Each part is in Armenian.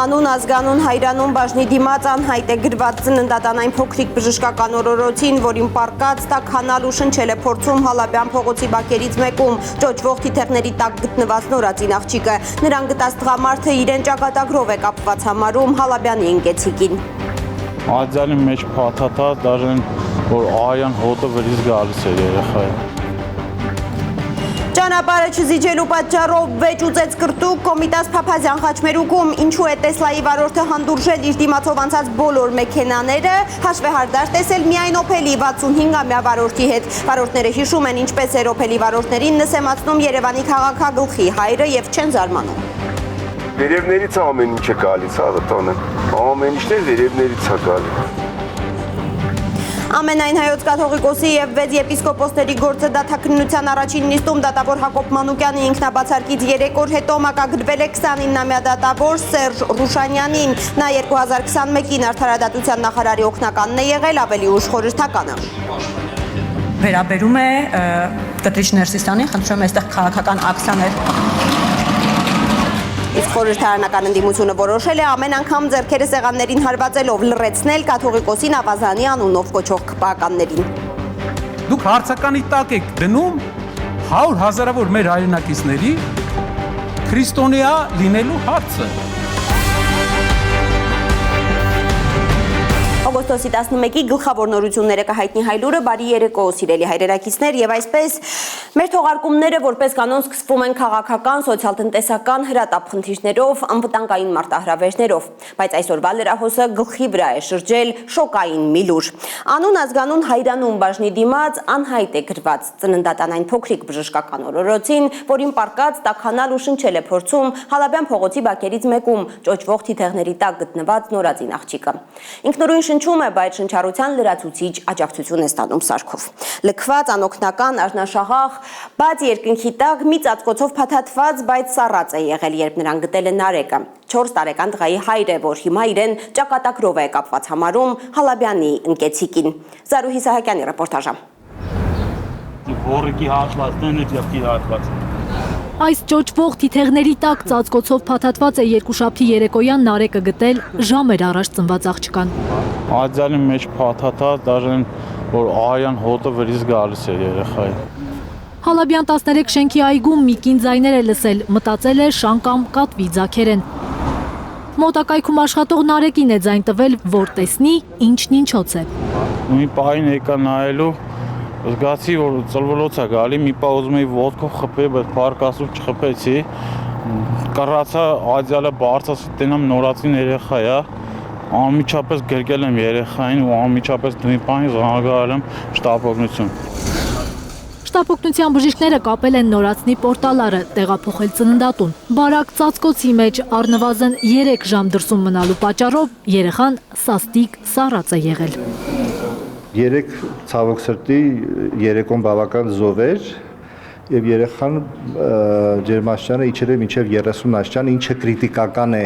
Անուն ազգանուն հայրանուն բաժնի դիմաց անհայտ է գրված ծննդատան այն փոքրիկ բժշկական օրորոցին, որին պարկած տաքանալ ու շնչել է փորձում Հալաբյան փողոցի բակերից մեկում ճոճվող թիթեղների տակ գտնված նորածին աղջիկը։ Նրան գտած տղամարդը իրեն ճակատագրով է կապված համարում Հալաբյանի ընկեցիկին։ Ադյալի մեջ փաթաթա, դաժան որ արյան հոտը վրից գալիս է երեխային։ Ճանապարհը չզիջելու պատճառով վեճ ուծեց կրտուկ Կոմիտաս Փափազյան խաչմերուկում, ինչու է Տեսլայի վարորդը հանդուրժել իր դիմացով անցած բոլոր մեքենաները, հաշվեհարդար տեսել միայն Օփելի 65-ամյա վարորդի հետ։ Վարորդները հիշում են ինչպես էր Օփելի վարորդներին նսեմացնում Երևանի քաղաքագլխի հայրը եւ չեն զարմանում։ Վերևներից ամեն ինչ է գալիս, տանը։ Ամեն ինչն է վերևներից է գալիս։ Ամենայն հայոց կաթողիկոսի եւ 6 եպիսկոպոսների գործը դատաքննության առաջին նիստում դատավոր Հակոբ Մանուկյանի ինքնաբացարկից 3 օր հետո մակագրվել է 29-ամյա դատավոր Սերժ Ռուշանյանին։ Նա 2021-ին արդարադատության նախարարի օգնականն է եղել, ավելի ուշ խորհրդականը։ Վերաբերում է Կտրիչ Ներսիսյանին, խնդրում եմ այստեղ քաղաքական ակցիաներ։ Իսկ խորհրդարանական ընդդիմությունը որոշել է ամեն անգամ ձեռքերը սեղաններին հարվածելով լռեցնել կաթողիկոսին Ավազանի անունով կոչող քպականներին։ Դուք հարցականի տակ եք դնում 100,000-ավոր մեր հայրենակիցների քրիստոնյա լինելու հարցը։ Օգոստոսի 11-ի գլխավոր նորությունները կհայտնի Հայլուրը, բարի երեկո սիրելի հայրենակիցներ, եւ այսպես մեր թողարկումները որպես կանոն սկսվում են քաղաքական, սոցիալ-տնտեսական հրատապ խնդիրներով, անվտանգային մարտահրավերներով, բայց այսօրվա լրահոսը գլխի վրա է շրջել շոկային մի լուր։ Անուն ազգանուն հայրանուն բաժնի դիմաց անհայտ է գրված ծննդատան այն փոքրիկ բժշկական օրորոցին, որին պարկած տաքանալ ու շնչել է փորձում Հալաբյան փողոցի բակերից մեկում ճոճվող թիթեղների տակ գտնված նորածին աղջիկը։ Ինքնուրույն շնչում է, բայց շնչառության լրացուցիչ աջակցություն է ստանում սարքով։ Լքված, անօգնական, արժանաշաղախ, բաց երկնքի տակ մի ծածկոցով փաթաթված, բայց սառած է եղել, երբ նրան գտել է Նարեկը, 4 տարեկան տղայի հայրը, որ հիմա իրեն ճակատագրով է կապված համարում Հալաբյանի ընկեցիկին։ Զարուհի Սահակյանի ռեպորտաժը։ Որիկի հաշվածներն եւ կիրառված։ Այս ճոճվող թիթեղների տակ ծածկոցով փաթաթված է երկուշաբթի երեկոյան Նարեկը գտել ժամեր առաջ ծնված աղջկան։ Ադյալի մեջ փաթաթա, դաժան որ արյան հոտը վրից գալիս է երեխային։ Հալաբյան 13 շենքի այգում մի կին ձայներ է լսել, մտածել է շան կամ կատվի ձագերեն։ Մոտակայքում աշխատող Նարեկին է ձայն տվել, որ տեսնի ինչն ինչոց է։ Մի պահին եկա նայելու, զգացի որ ծլվոլոց է գալի, մի պահ ուզում էի ոտքով խփել, բայց պարկասու չխփեցի։ Կռացա ադյալը բարձրացի տենամ նորածին երեխա է, անմիջապես գրկել եմ երեխային ու անմիջապես մի պահին զանգահարել եմ շտապ օգնություն։ Շտապօգնության բժիշկները կապել են նորածնի պորտալարը, տեղափոխել ծննդատուն։ Բարակ ծածկոցի մեջ առնվազն 3 ժամ դրսում մնալու պատճառով երեխան սաստիկ սառած է եղել։ Երեք ցավոք սրտի երեկոն բավական զով էր եւ երեխան ջերմաստիճանը իջել է մինչեւ 30 աստիճան, ինչը կրիտիկական է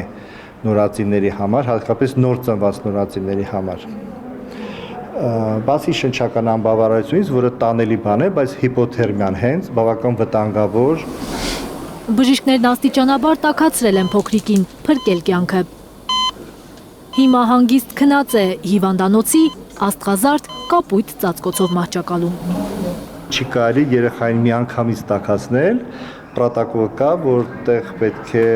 նորածինների համար, հատկապես նոր ծնված նորածինների համար։ Բացի շնչական անբավարարությունից, որը տանելի բան է, բայց հիպոթերմիան հենց բավական վտանգավոր։ Բժիշկներն աստիճանաբար տաքացրել են փոքրիկին, փրկել կյանքը։ Հիմա հանգիստ քնած է հիվանդանոցի աստղազարդ կապույտ ծածկոցով մահճակալում։ Չի կարելի երեխային միանգամից տաքացնել, պրոտոկոլ կա, որտեղ պետք է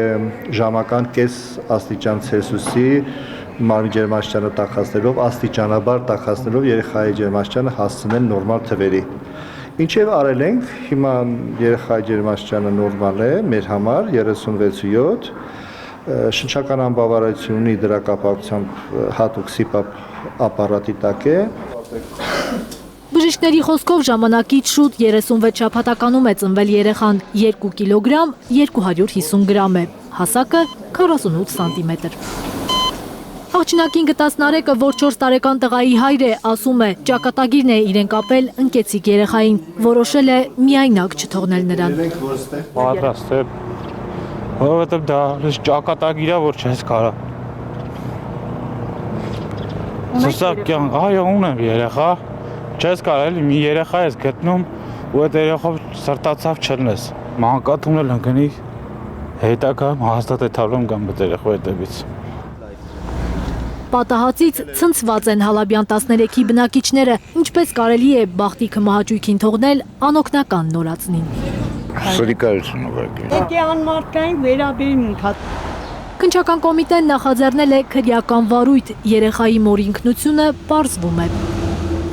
ժամական կես աստիճան Ցելսիուսի մարմնի ջերմաստիճանը տաքացնելով, աստիճանաբար տաքացնելով երեխայի ջերմաստիճանը հասցնել նորմալ թվերի։ Ինչև արել ենք, հիմա երեխայի ջերմաստիճանը նորմալ է, մեր համար 36.7, շնչական անբավարարություն ունի, դրա կապակցությամբ հատուկ CPAP ապարատի տակ է։ Բժիշկների խոսքով ժամանակից շուտ 36 շաբաթականում է ծնվել երեխան, 2 կիլոգրամ 250 գրամ է, հասակը 48 սանտիմետր։ Աղջնակին գտած Նարեկը, որ 4 տարեկան տղայի հայր է, ասում է, ճակատագիրն է իրեն կապել ընկեցիկ երեխային, որոշել է միայնակ չթողնել նրան։ Պատրաստ է, որովհետև դա ճակատագիր է, որ չես կարա։ Սուսակ կյանք, այո, ունեմ երեխա, չես կարա, էլի մի երեխա ես գտնում ու այդ երեխով սրտացավ չլնես, մանկատումն էլ ընկնի, հետագայում հաստատ է թալում կամ բտ երեխու հետևից։ պատահածից ցնցված են Հալաբյան 13-ի բնակիչները, ինչպես կարելի է բախտիքը մահաճույքին թողնել անօգնական նորածնին։ Սորիկայություն ուղղակի։ Դե անմարդկային վերաբերմունք հա։ Քննչական կոմիտեն նախաձեռնել է քրեական վարույթ, երեխայի մոր ինքնությունը պարզվում է։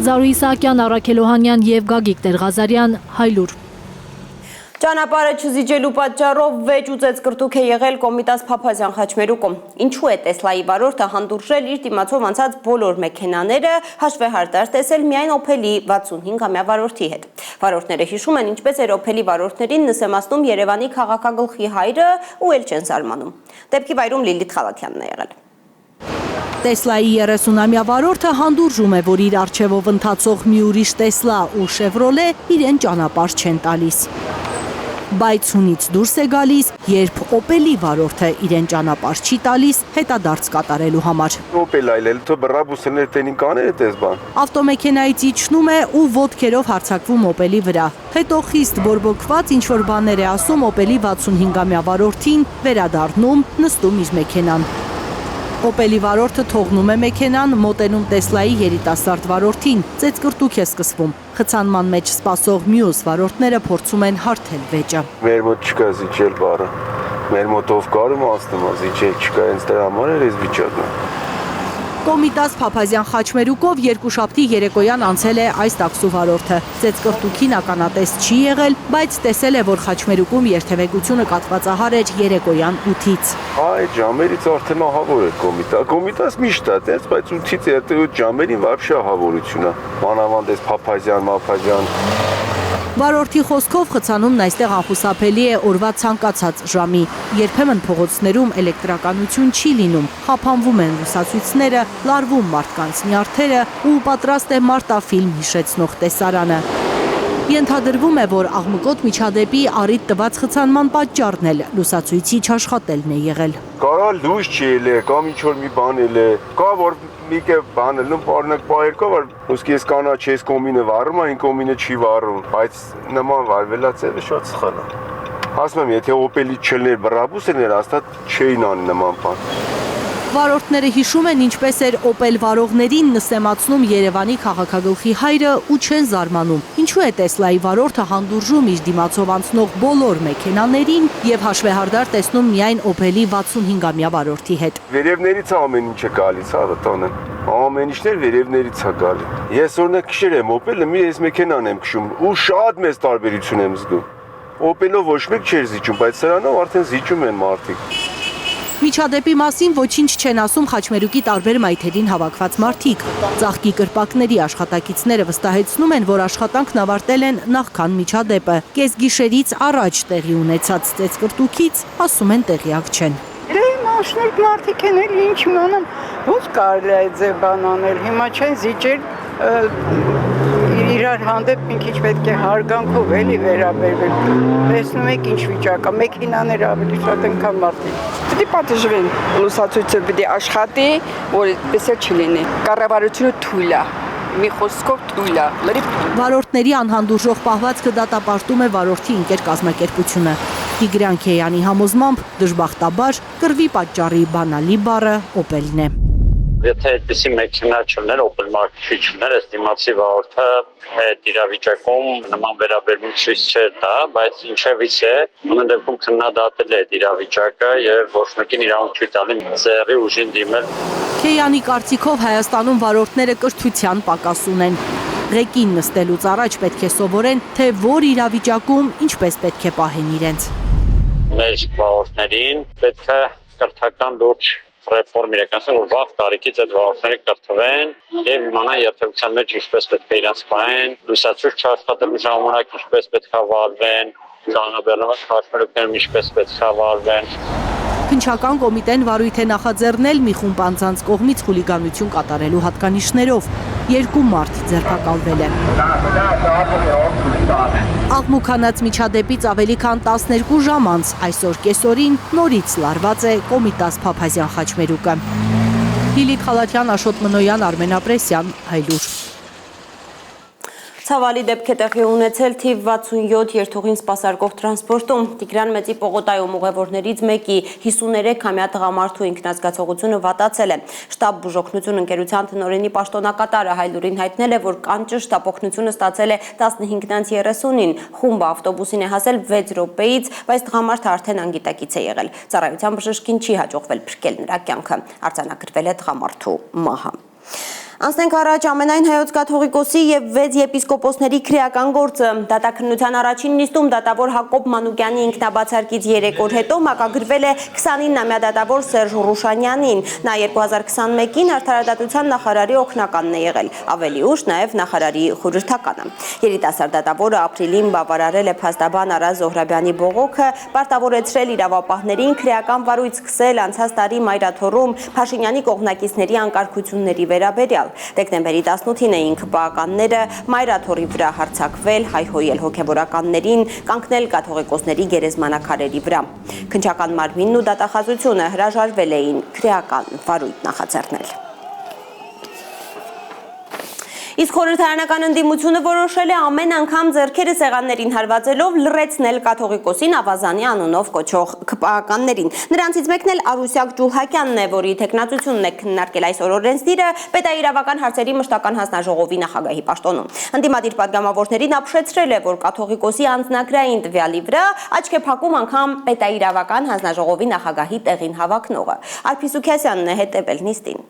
Զարուհի Իսահակյան, Առաքել Օհանյան եւ Գագիկ Տեր-Ղազարյան, Հայլուր։ Ճանապարհը չզիջելու պատճառով վեճ ու ծեծկրտուք է եղել Կոմիտաս Փափազյան Խաչմերուկում։ Ինչու է Տեսլայի վարորդը հանդուրժել իր դիմացով անցած բոլոր մեքենաները, հաշվեհարդար տեսել միայն Օփելի 65-ամյա վարորդի հետ։ Վարորդները հիշում են, ինչպես էր Օփելի վարորդներին նսեմացնում Երևանի քաղաքագլխի հայրը ու էլ չեն զարմանում։ Դեպքի վայրում Լիլիթ Խալաթյանն է եղել։ Տեսլայի 30-ամյա վարորդը հանդուրժում է, որ իր առջևով ընթացող մի ուրիշ Տեսլա ու Շևրոլե իրեն ճանապարհ չեն տալիս։ Բայց հունից դուրս է գալիս, երբ Օպելի վարորդը իրեն ճանապարհ չի տալիս հետադարձ կատարելու համար։ Օպել այլել թո բրաբուսներ տենին կաներ էս բան։ Ավտոմեքենայից իջնում է ու ոտքերով հարձակվում Օպելի վրա։ Հետո խիստ բորբոքված ինչ-որ բաներ է ասում Օպելի 65-ամյա վարորդին, վերադառնում, նստում իր մեքենան։ Օպելի վարորդը թողնում է մեքենան, մոտենում Տեսլայի երիտասարդ վարորդին, ծեծկրտուք է սկսվում։ Խցանման մեջ սպասող մյուս վարորդները փորձում են հարթել վեճը։ Մեր մոտ չկա զիջել բառը։ Մեր մոտով կարում ասնում, զիջել չկա, հենց դրա համար էր այս վիճակը։ Կոմիտաս Փափազյան Խաչմերուկով երկուշաբթի երեկոյան անցել է այս տաքսու վարորդը։ Ծեծկրտուքին ականատես չի եղել, բայց տեսել է, որ Խաչմերուկում երթևեկությունը կաթվածահար էր երեկոյան 8-ից։ Այդ ժամերից արդեն ահավոր էր Կոմիտաս միշտ է, տես, բայց 8-ից 8 ժամերին вообще ահավորություն է։ Մանավանդ այս Փափազյան։ Վարորդի խոսքով խցանումն այստեղ անխուսափելի է օրվա ցանկացած ժամի։ Երբեմն փողոցներում էլեկտրականություն չի լինում, խափանվում են լուսացույցները, լարվում մարդկանց նյարդերը ու պատրաստ է մարտաֆիլմ հիշեցնող տեսարանը։ Ենթադրվում է, որ աղմկոտ միջադեպի առիթ տված խցանման պատճառն էլ լուսացույցի չաշխատելն է եղել։ Կարա լույս չի ելել, կամ ինչ-որ մի բան ելել, կա որ մի կե բան ելնում, օրինակ բայր կա, որ ուսքի ես կանաչ ես կոմինը վառում, այն կոմինը չի վառում, բայց նման վարվելացելը շատ սխալ է։ Ասում եմ, եթե Օպելի չլներ բրաբուս էր, հաստատ չէին անի նման բան։ Վարորդները հիշում են, ինչպես էր Օպել վարողներին նսեմացնում Երևանի քաղաքագլխի հայրը ու չեն զարմանում։ Ինչու է Տեսլայի վարորդը հանդուրժում իր դիմացով անցնող բոլոր մեքենաներին եւ հաշվեհարդար տեսնում միայն Օպելի 65-ամյա վարորդի հետ։ Վերևներից ամեն ինչ է գալիս, հա, տոնը։ Ամեն ինչն էլ վերևներից է գալի։ Ես օրինակ քիշեր եմ Օպելը, մի ես մեքենան եմ քշում ու շատ մեծ տարբերություն եմ զգում։ Օպելով ոչ մեկ չէր զիջում, բայց սրանով արդեն զիջում են մարդիկ։ Միջադեպի մասին ոչինչ չեն ասում Խաչմերուկի տարբեր մայթերին հավաքված մարդիկ։ Ծաղկի կրպակների աշխատակիցները վստահեցնում են, որ աշխատանքն ավարտել են նախքան միջադեպը։ Կեսգիշերից առաջ տեղի ունեցած ծեծկրտուքից ասում են տեղյակ չեն։ Մաշնիկ մարդիկ են էլ ինչ իմանամ, ոնց կարելի է այդ բան անել։ Հիմա չեն զիջել իրար հանդեպ մի քիչ պետք է հարգանքով էլի վերաբերվել։ Տեսնում եք ինչ վիճակ է, մեքենաները ավելի շատ են, քան մարդիկ։ Պիտի պատժվեն, լուսացույցը պիտի աշխատի, որ այդպես չլինի։ Կառավարությունը թույլ է, մի խոսքով թույլ է։ Վարորդների անհանդուրժող պահվածքը դատապարտում է վարորդի ընկեր կազմակերպությունը։ Տիգրան Քեյանի համոզմամբ դժբախտաբար կռվի պատճառի բանալի բառը Օպելն է։ Եթե այդպիսի մեքենա չլներ, Օպել մարքի չլներ, այս դիմացի վարորդը այդ իրավիճակում նման վերաբերմունք ցույց չէր տա, բայց ինչևից է, ամեն դեպքում քննադատել է այդ իրավիճակը եւ ոչ մեկին իրավունք չի տալի ծերի ուժին դիմել։ Քեյանի կարծիքով Հայաստանում վարորդները կրթության պակաս ունեն։ Ղեկին նստելուց առաջ պետք է սովորեն, թե որ իրավիճակում ինչպես պետք է պահեն իրենց։ Մեր վարորդներին պետք է կրթական լուրջ ռեֆորմ իրականացնել, որ վաղ տարիքից այդ վարորդները կրթվեն եւ իմանան երթևեկության մեջ ինչպես պետք է իրենց պահեն, լուսացույց չաշխատելու ժամանակ ինչպես պետք է վարվեն, ճանապարհներում խաչմերուկներում ինչպես պետք է վարվեն։ Քննչական կոմիտեն վարույթ է նախաձեռնել մի խումբ անձանց կողմից խուլիգանություն կատարելու հատկանիշներով։ 2 մարդ ձերբակալվել է։ Աղմուկանաց միջադեպից ավելի քան 12 ժամ անց այսօր կեսօրին նորից լարված է Կոմիտաս Փափազյան Խաչմերուկը։ Լիլիթ Խալաթյան, Աշոտ Մնոյան, Արմեն Ապրեսյան, Հայլուր։ Ցավալի դեպք է տեղի ունեցել թիվ 67 երթուղին սպասարկող տրանսպորտում։ Տիգրան Մեծի պողոտայում ուղևորներից մեկի 53-ամյա տղամարդու ինքնազգացողությունը վատացել է։ Շտաբ բուժօգնություն ընկերության տնօրենի պաշտոնակատարը Հայլուրին հայտնել է, որ կանճշտ ապօգնությունը ստացել է 15:30-ին։ Խումբը ավտոբուսին է հասել 6 րոպեից, բայց տղամարդը արդեն անգիտակից է եղել։ Ծառայության բժշկին չի հաջողվել փրկել նրա կյանքը։ Արձանագրվել է տղամարդու մահը։ Անցնենք առաջ ամենայն հայոց կաթողիկոսի եւ 6 եպիսկոպոսների քրեական գործը։ Դատաքննության առաջին նիստում դատավոր Հակոբ Մանուկյանի ինքնաբացարկից 3 օր հետո մակագրվել է 29-ամյա դատավոր Սերժ Ռուշանյանին։ Նա 2021-ին արդարադատության նախարարի օգնականն է եղել, ավելի ուշ նաեւ նախարարի խորհրդականը։ Երիտասարդ դատավորը ապրիլին բավարարել է փաստաբան Արա Զոհրաբյանի բողոքը, պարտավորեցրել իրավապահներին քրեական վարույց սկսել անցած տարի Մայրաթոռում Փաշինյանի կողմնակիցների անկարգությունների վերաբերյալ։ Դեկտեմբերի 18-ին էին ԿՊԱ-ականները Մայրաթոռի վրա հարձակվել, հայհոյել հոգևորականներին, կանգնել կաթողիկոսների գերեզմանակարերի վրա։ Քննչական մարմինն ու դատախազությունը հրաժարվել էին քրեական վարույթ նախաձեռնել։ Իսկ խորհրդարանական ընդդիմությունը որոշել է ամեն անգամ ձեռքերը սեղաններին հարվածելով լռեցնել կաթողիկոսին Ավազանի անունով կոչող ԿՊԱ-ականներին։ Նրանցից մեկն էլ Արուսյակ Ջուլհակյանն է, որի թեկնածությունն է քննարկել այսօր օրենսդիրը պետաիրավական հարցերի մշտական հանձնաժողովի նախագահի պաշտոնում։ Ընդդիմադիր պատգամավորներին ապշեցրել է, որ կաթողիկոսի անձնագրային տվյալի վրա աչք է փակում անգամ պետաիրավական հանձնաժողովի նախագահի տեղին հավակնողը։ Արփի Սուքիասյանն է հետևել նիստին։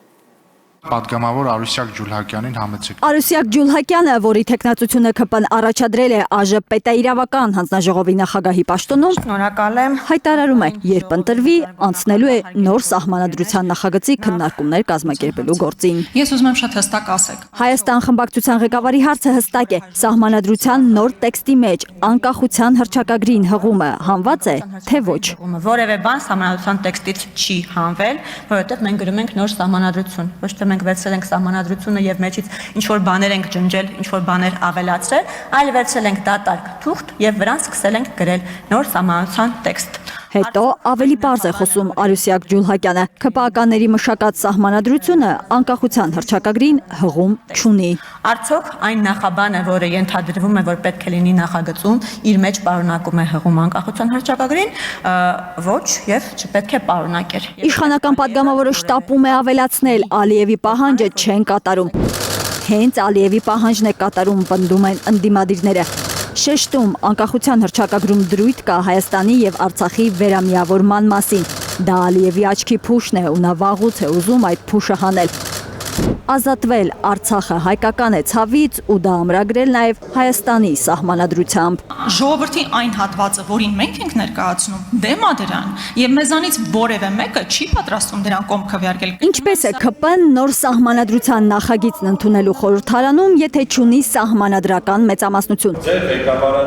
Պատգամավոր Արուսյակ Ջուլհակյանին համեցեք։ Արուսյակ Ջուլհակյանը, որի թեկնածությունը ԿՊ-ն առաջադրել է ԱԺ պետաիրավական հանձնաժողովի նախագահի պաշտոնում, Շնորհակալ եմ, հայտարարում է, երբ ընտրվի, անցնելու է նոր սահմանադրության նախագծի քննարկումներ կազմակերպելու գործին։ Ես ուզում եմ շատ հստակ ասեք։ Հայաստան խմբակցության ղեկավարի հարցը հստակ է. սահմանադրության նոր տեքստի մեջ անկախության հռչակագրին հղումը հանված է, թե ոչ։ Որևէ բան սահմանադրության տեքստից չի հանվել, որովհետև մենք գրում ենք նոր սահմանադրություն, ոչ թե մենք վերցրել ենք սահմանադրությունը եւ մեջից ինչ որ բաներ ենք ջնջել, ինչ որ բաներ ավելացրել, այլ վերցրել ենք դատարկ թուղթ եւ վրան սկսել ենք գրել նոր սահմանադրության տեքստ։ Հետո ավելի պարզ է խոսում Արուսյակ Ջուլհակյանը. ԿՊԱ-ականների մշակած սահմանադրությունը անկախության հռչակագրին հղում չունի։ Արդյոք այն նախաբանը, որը ենթադրվում է, որ պետք է լինի նախագծում, իր մեջ պարունակում է հղում անկախության հռչակագրին, ոչ եւ չպետք է պարունակեր։ Իշխանական պատգամավորը շտապում է ավելացնել Ալիևի պահանջը չեն կատարում։ Հենց Ալիևի պահանջն է կատարում, պնդում են ընդդիմադիրները։ Շեշտում անկախության հռչակագրում դրույթ կա Հայաստանի եւ Արցախի վերամիավորման մասին։ Դա Ալիևի աչքի փուշն է ու նա վաղուց է ուզում այդ փուշը հանել։ Ազատվել Արցախը հայկական է ցավից ու դա ամրագրել նաև Հայաստանի սահմանադրությամբ։ Ժողովրդի այն հատվածը, որին մենք ենք ներկայացնում, դեմ է դրան, եւ մեզանից որևէ մեկը չի պատրաստվում դրան կողմ քվեարկել։ Ինչպես է ԿՊ-ն նոր սահմանադրության նախագիծն ընդունելու խորհրդարանում, եթե չունի սահմանադրական մեծամասնություն։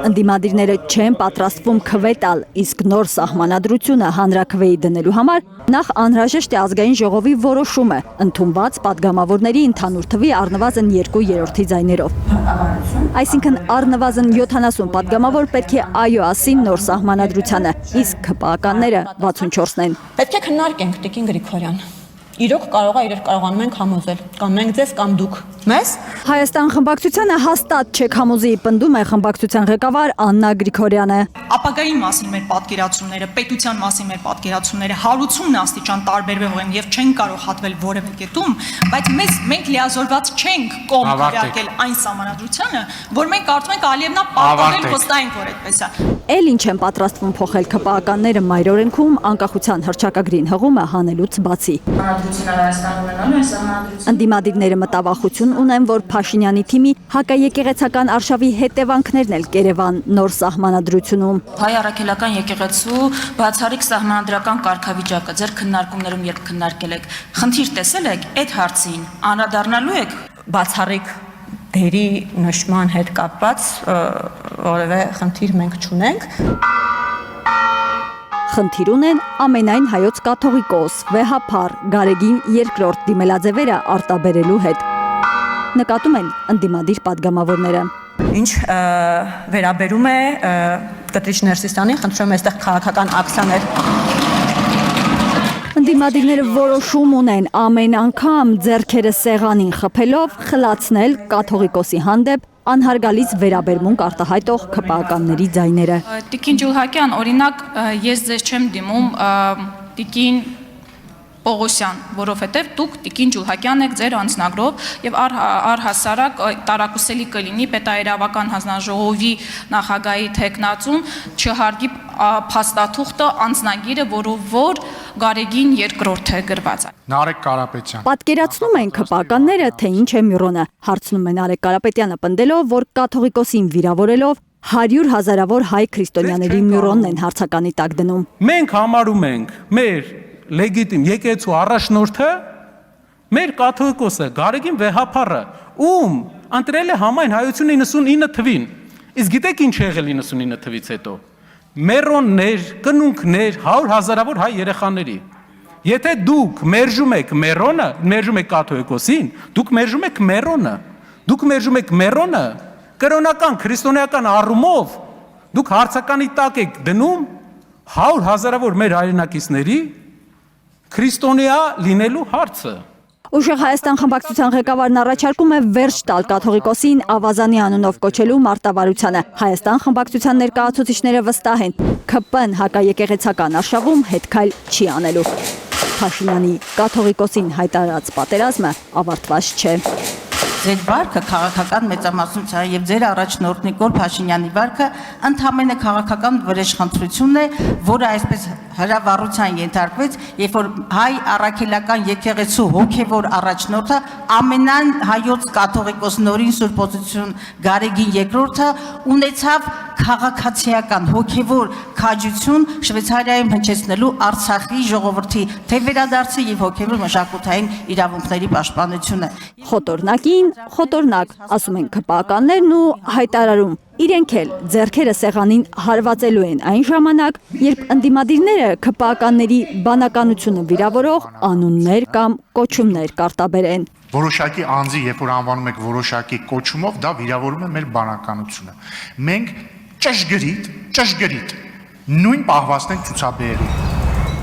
Ընդդիմադիրները չեն պատրաստվում քվե տալ, իսկ նոր սահմանադրությունը հանրաքվեի դնելու համար նախ անհրաժեշտ է ազգային ժողովի որոշումը, ընդունված պատգամավորների ընդհանուր թվի առնվազն 2/3 ձայներով։ Այսինքն առնվազն 70 պատգամավոր պետք է այո ասին նոր սահմանադրությանը, իսկ ԿՊԱ-ականները 64-ն են։ Պետք է քննարկենք, Տիկին Գրիգորյան։ Իրոք կարող է իրար կարողանում ենք համոզել, կամ մենք ձեզ կամ դուք մեզ։ Հայաստան խմբակցությանը հաստատ չեք համոզի, պնդում է խմբակցության ղեկավար Աննա Գրիգորյանը։ Ապագայի մասին մեր պատկերացումները, պետության մասին մեր պատկերացումները հարուցումն աստիճան տարբերվող են եւ չեն կարող հատվել որևէ կետում, բայց մենք լիազորված չենք կողմ քվեարկել այն սահմանադրությանը, որ մենք կարծում ենք Ալիևնա պատահել վստահենք, որ այդպես է։ Էլ ինչ են պատրաստվում փոխել ԿՊԱ-ականները մայր օրենքում անկախության հռչակագրին հղումը հանելուց բացի։ Ընդդիմադիրները մտավախություն ունեն, որ Փաշինյանի թիմի հակաեկեղեցական արշավի հետևանքներն էլ կերևան նոր սահմանադրությունում։ Հայ առաքելական եկեղեցու բացառիկ սահմանադրական կարգավիճակը ձեր քննարկումներում երբ քննարկել եք, խնդիր տեսել եք այդ հարցին, անդրադառնալու եք բացառիկ դերի նշման հետ կապված որևէ խնդիր մենք չունենք։ Խնդիր ունեն ամենայն հայոց կաթողիկոս, վեհափառ, Գարեգին երկրորդ դիմելաձևերը արտաբերելու հետ։ Նկատում են ընդդիմադիր պատգամավորները։ Ինչ վերաբերում է Կտրիչ Ներսիսյանին, խնդրում եմ այստեղ քաղաքական ակցիաներ։ Ընդդիմադիրները որոշում ունեն ամեն անգամ ձեռքերը սեղանին խփելով խլացնել կաթողիկոսի հանդեպ անհարգալից վերաբերմունք արտահայտող ՔՊԱ-ականների ձայները։ Տիկին Ջուլհակյան, օրինակ, ես ձեզ չեմ դիմում տիկին Պողոսյան, որովհետև դուք տիկին Ջուլհակյան եք ձեր անձնագրով եւ առհասարակ տարակուսելի կլինի պետաերավական հանձնաժողովի նախագահի թեկնածուն չհարգի փաստաթուղթը անձնագիրը, որով որ Գարեգին երկրորդ է գրված։ Նարեկ Կարապետյան։ Պատկերացնում են ՔՊԱ-ականները, թե ինչ է Միրոնը, հարցնում է Նարեկ Կարապետյանը պնդելով, որ կաթողիկոսին վիրավորելով 100 հազարավոր հայ քրիստոնյաների Միրոնն են հարցականի տակ դնում։ Մենք համարում ենք մեր լեգիտիմ եկեղեցու առաջնորդը մեր կաթողիկոսը Գարեգին Վեհափառը, ում ընտրել է համայն հայությունը 99 թվին։ Իսկ գիտեք ինչ եղել 99 թվից հետո։ Մերոններ, կնունքներ 100 հազարավոր հայ երեխաների։ Եթե դուք մերժում եք Մերոնը, մերժում եք կաթողիկոսին, դուք մերժում եք Մերոնը։ Դուք մերժում եք Մերոնը, կրոնական քրիստոնեական առումով դուք հարցականի տակ եք դնում 100 հազարավոր մեր հայրենակիցների քրիստոնյա լինելու հարցը։ Ուժեղ Հայաստան խմբակցության ղեկավարն առաջարկում է վերջ տալ կաթողիկոսին Ավազանի անունով կոչելու մարտավարությանը։ Հայաստան խմբակցության ներկայացուցիչները վստահ են, ՔՊ-ն հակաեկեղեցական արշավում հետքայլ չի անելու։ Փաշինյանի կաթողիկոսին հայտարարած պատերազմը ավարտված չէ։ Ձեր վարկը քաղաքական մեծամասնության եւ ձեր առաջնորդ Նիկոլ Փաշինյանի վարկը ընդհանրապես քաղաքական վրեժխնդրությունն է, որը այսպես հրավառության ենթարկվեց, երբ որ հայ առաքելական եկեղեցու հոգևոր առաջնորդը ամենայն հայոց կաթողիկոս նորին սուրբոծություն Գարեգին երկրորդը ունեցավ քաղաքացիական հոգևոր քաջություն Շվեյցարիայում հնչեցնելու Արցախի ժողովրդի թե վերադարձը եւ հոգևոր մշակութային իրավունքների պաշտպանությունը։ Խոտորնակին խոտորնակ, ասում են ՔՊԱ-ականներն ու հայտարարում, իրենք էլ ձեռքերը սեղանին հարվածելու են այն ժամանակ, երբ ընդդիմադիրները ՔՊԱ-ականների բանականությունը վիրավորող անուններ կամ կոչումներ կարտաբերեն։ Որոշակի անձի, երբ որ անվանում եք որոշակի կոչումով, դա վիրավորում է մեր բանականությունը։ Մենք ճշգրիտ նույն պահվածն ենք ցուցաբերելու։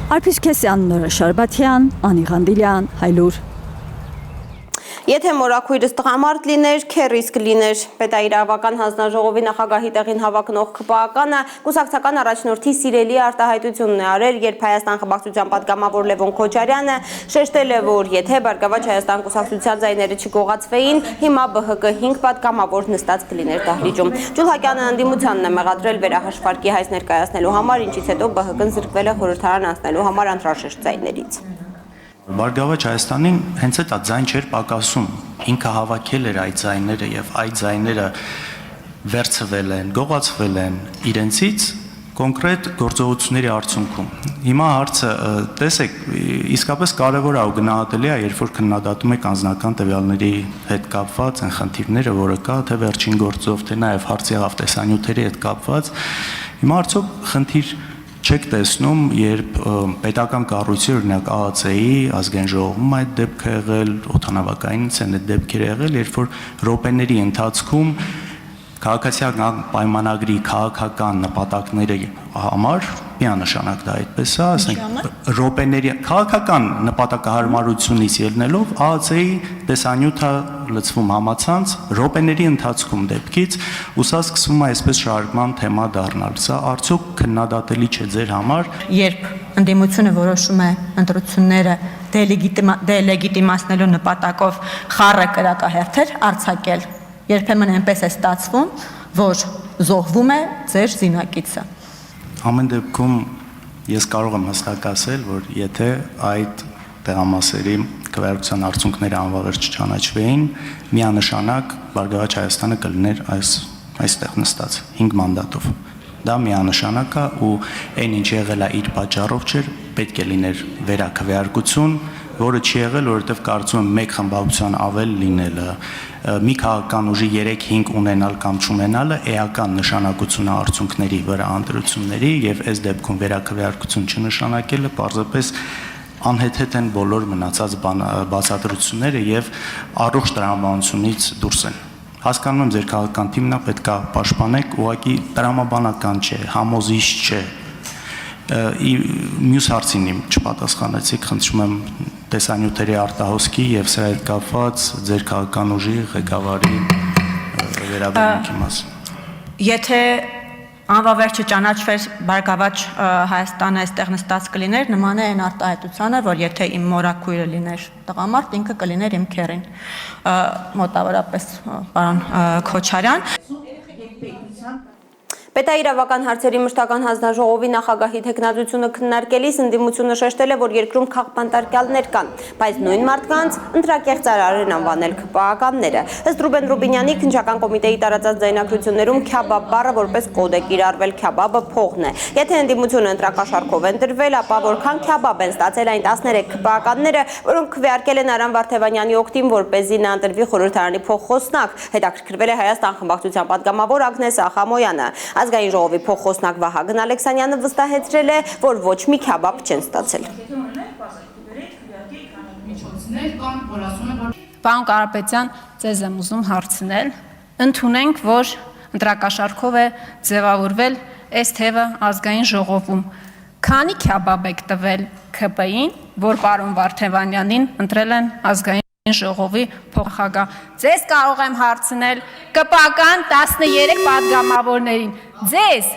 Արփիս Քեսյան, Նորա Շարբաթյան, Անի Ղանդիլյան, Հայլուր։ Եթե մորաքույրս տղամարդ լիներ, քերիս կլիներ։ Պետաիրավական հանձնաժողովի նախագահի տեղին հավակնող ՔՊԱ-ականը կուսակցական առաջնորդի սիրելի արտահայտությունն է արել, երբ Հայաստան խմբակցության պատգամավոր Լևոն Քոչարյանը շեշտել է, որ եթե Բարգավաճ Հայաստան կուսակցության ձայները չգողացվեին, հիմա ԲՀԿ 5 պատգամավոր նստած կլիներ դահլիճում։ Ջուլհակյանը ընդդիմությանն է մեղադրել վերահաշվարկի հայց ներկայացնելու համար, ինչից հետո ԲՀԿ-ն զրկվել է խորհրդարան անցնելու համար անհրաժեշտ ձայներից։ Բարգավաճ Հայաստանին հենց այդ ձայն չէր պակասում, ինքը հավաքել էր այդ ձայները եւ այդ ձայները վերցվել են, գողացվել են իրենցից կոնկրետ գործողությունների արդյունքում։ Հիմա հարցը, տեսեք, իսկապես կարևոր է ու գնահատելի է, երբ որ քննադատում եք անձնական տվյալների հետ կապված այն խնդիրները, որը կա, թե վերջին գործով, թե նաեւ հարցի եղավ տեսանյութերի հետ կապված։ Հիմա արդյոք խնդիր չեք տեսնում, երբ պետական կառույցի օրինակ ԱԱՑ-ի ազգային ժողովում այդ դեպքը եղել, օդանավակայինից են այդ դեպքեր եղել, երբ որ րոպեների ընթացքում քաղաքացիական պայմանագրի քաղաքական նպատակների համար միանշանակ դա այդպես է, ասենք րոպեների քաղաքական նպատակահարմարությունից ելնելով ԱԱՑ-ի տեսանյութը լցվում համացանց րոպեների ընթացքում դեպքից ու սա սկսվում է այսպես շարժման թեմա դառնալ։ Սա արդյոք քննադատելի չէ ձեր համար։ Երբ ընդդիմությունը որոշում է ընտրությունները դելեգիտիմացնելու նպատակով խառը կրակահերթեր արձակել, երբեմն այնպես է ստացվում, որ զոհվում է ձեր զինակիցը։ Ամեն դեպքում ես կարող եմ հստակ ասել, որ եթե այդ տեղամասերի քվեարկության արդյունքները անվավեր չճանաչվեին, միանշանակ Բարգավաճ Հայաստանը կլիներ այստեղ նստած 5 մանդատով։ Դա միանշանակ է ու այն ինչ եղել է իր պատճառով չէր, պետք է լիներ վերաքվեարկություն, որը չի եղել, որովհետև կարծում եմ մեկ խմբակցության ավել լինելը, մի քաղաքական ուժի 3-5 ունենալ կամ չունենալը էական նշանակություն է արդյունքների վրա ընտրությունների եւ այս դեպքում վերաքվեարկություն չնշանակելը պարզապես անհեթեթ են բոլոր մնացած բացատրությունները եւ առողջ տրամաբանությունից դուրս են։ Հասկանում եմ ձեր քաղաքական թիմն է պետք է պաշտպանեք, ուղղակի տրամաբանական չէ, համոզիչ չէ։ Մյուս հարցին իմ չպատասխանեցիք, խնդրում եմ տեսանյութերի արտահոսքի եւ սրա հետ կապված ձեր քաղաքական ուժի ղեկավարի վերաբերմունքի մասին։ Եթե անվավերջը ճանաչվեր Բարգավաճ Հայաստանը այստեղ նստած կլիներ, նման է այն արտահայտությանը, որ եթե իմ մորաքույրը լիներ տղամարդ, ինքը կլիներ իմ քեռին։ Մոտավորապես, պարոն Քոչարյան։ Պետաիրավական հարցերի մշտական հանձնաժողովի նախագահի թեկնածությունը քննարկելիս ընդդիմությունը շեշտել է, որ երկրում քաղբանտարկյալներ կան, բայց նույն մարդկանց ընտրակեղծարար են անվանել ՔՊԱ-ականները։ Ըստ Ռուբեն Ռուբինյանի քննչական կոմիտեի տարածած ձայնագրություններում քյաբաբ բառը որպես կոդ է կիրառվել, քյաբաբը փողն է։ Եթե ընդդիմությունը ընտրակաշառքով են դրվել, ապա որքան քյաբաբ են ստացել այն 13 ՔՊԱ-ականները, որոնք քվեարկել են Արամ Վարդևանյանի օգտին, որպեսզի նա ընտրվի խորհրդարանի փոխխոսնակ, հետաքրքրվել է Հայաստան խմբակցության պատգամավոր Ագնես Ախամոյանը։ Ազգային ժողովի փոխխոսնակ Վահագն Ալեքսանյանը վստահեցրել է, որ ոչ մի քյաբաբ չեն ստացել։ Պարոն Կարապետյան, ձեզ եմ ուզում հարցնել, ընդունենք, որ ընտրակաշառքով է ձևավորվել այս թևը ազգային ժողովում։ Քանի քյաբաբ եք տվել ՔՊ-ին, որ պարոն Վարդևանյանին ընտրել են ազգային ժողովի փոխնախագահ։ Ձեզ կարող եմ հարցնել ԿՊԱ-կան 13 պատգամավորներին։ Ձեզ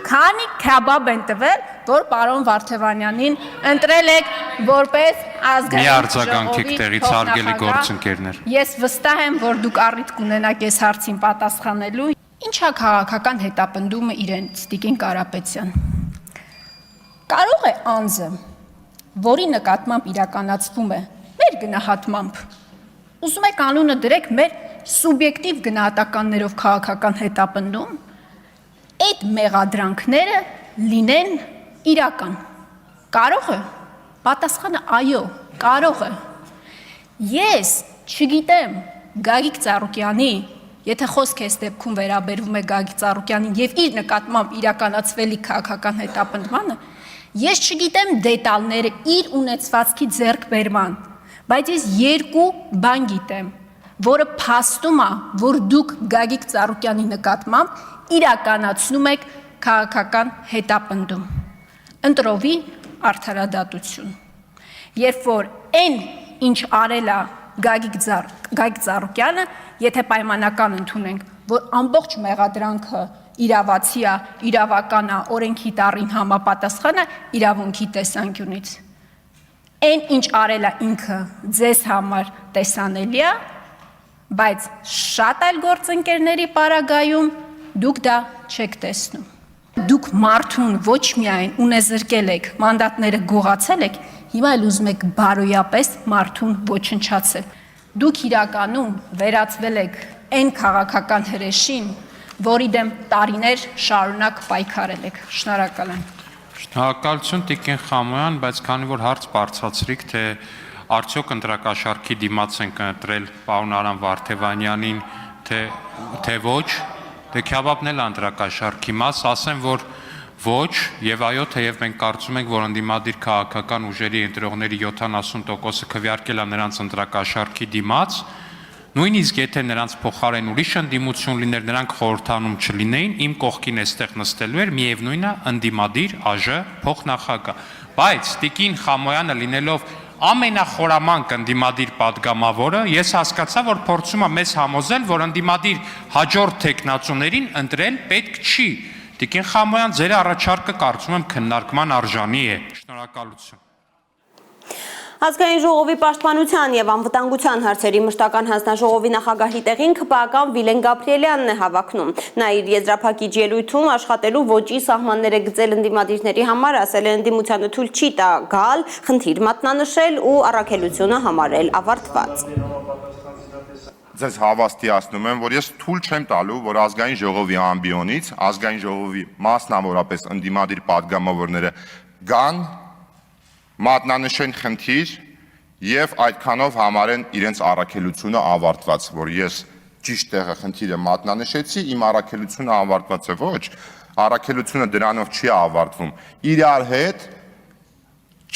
քանի քյաբաբ են տվել, որ պարոն Վարդևանյանին ընտրել եք որպես ազգային ժողովի փոխնախագահ։ Ես վստահ եմ, որ դուք առիթ կունենաք այս հարցին պատասխանելու։ Ինչ է քաղաքական հետապնդումը իրենց Տիկին Կարապետյան։ Կարող է անձը, որի նկատմամբ իրականացվում է մեր գնահատմամբ, ուզում եք անունը դրեք մեր սուբյեկտիվ գնահատականներով քաղաքական հետապնդում, այդ մեղադրանքները լինեն իրական։ Կարող է։ Պատասխանը այո, կարող է։ Ես չգիտեմ Գագիկ Ծառուկյանի, եթե խոսք այս դեպքում վերաբերվում է Գագիկ Ծառուկյանին եւ իր նկատմամբ իրականացվելի քաղաքական հետապնդմանը, ես չգիտեմ դետալները իր ունեցվածքի ձեռքբերման, բայց ես երկու բան գիտեմ, որը փաստում է, որ դուք Գագիկ Ծառուկյանի նկատմամբ իրականացնում եք քաղաքական հետապնդում։ Ընտրովի արդարադատություն։ Երբ որ այն, ինչ արել է Գագիկ Ծառուկյանը, եթե պայմանական ընդունենք, որ ամբողջ մեղադրանքը իրավացի է, իրավական է, օրենքի տառին համապատասխան է իրավունքի տեսանկյունից։ Այն, ինչ արել է ինքը ձեզ համար տեսանելի է, բայց շատ այլ գործընկերների պարագայում դուք դա չեք տեսնում։ Դուք մարդուն ոչ միայն ունեզրկել եք, մանդատները գողացել եք, հիմա էլ ուզում եք բարոյապես մարդուն ոչնչացել։ Դուք իրականում վերածվել եք այն քաղաքական հրեշին, որի դեմ տարիներ շարունակ պայքարել եք։ Շնորհակալ եմ։ Շնորհակալություն Տիկին Խամոյան, բայց քանի որ հարց բարձրացրիք, թե արդյոք ընտրակաշառքի դիմաց են կընտրել պարոն Արամ Վարդևանյանին, թե ոչ, դե քյաբաբն էլ ընտրակաշառքի մաս, ասեմ, որ ոչ, եւ այո, թեև մենք կարծում ենք, որ ընդդիմադիր քաղաքական ուժերի ընտրողների 70%-ը քվեարկել է նրանց ընտրակաշառքի դիմաց, նույնիսկ եթե նրանց փոխարեն ուրիշ ընդդիմություն լիներ, նրանք խորհրդանում չլինեին, իմ կողքին էստեղ նստելու էր միևնույն է ընդդիմադիր ԱԺ փոխնախագահ։ Բայց Տիկին Խամոյանը լինելով ամենախորամանկ ընդդիմադիր պատգամավորը, ես հասկացա, որ փորձում է մեզ համոզել, որ ընդդիմադիր հաջորդ թեկնածուներին ընտրել պետք չի։ Տիկին Խամոյան, ձեր առաջարկը կարծում եմ քննարկման արժանի է։ Շնորհակալություն։ Ազգային ժողովի պաշտպանության եւ անվտանգության հարցերի մշտական հանձնաժողովի նախագահի տեղին ԿՊԱ-ական Վիլեն Գաբրիելյանն է հավակնում։ Նա իր եզրափակիչ ելույթում աշխատելու ոճի սահմանները գծել ընդդիմադիրների համար, ասել է ընդդիմությանը թույլ չի տա գալ, խնդիր մատնանշել ու առաքելությունը համարել ավարտված։ Ձեզ հավաստիացնում եմ, որ ես թույլ չեմ տալու, որ ազգային ժողովի ամբիոնից, ազգային ժողովի մասնավորապես ընդդիմադիր պատգամավորները գան, մատնանշեն խնդիր եւ այդքանով համարեն իրենց առաքելությունը ավարտված, որ ես ճիշտ տեղը խնդիրը մատնանշեցի, իմ առաքելությունը ավարտված է, ոչ, առաքելությունը դրանով չի ավարտվում։ Իրար հետ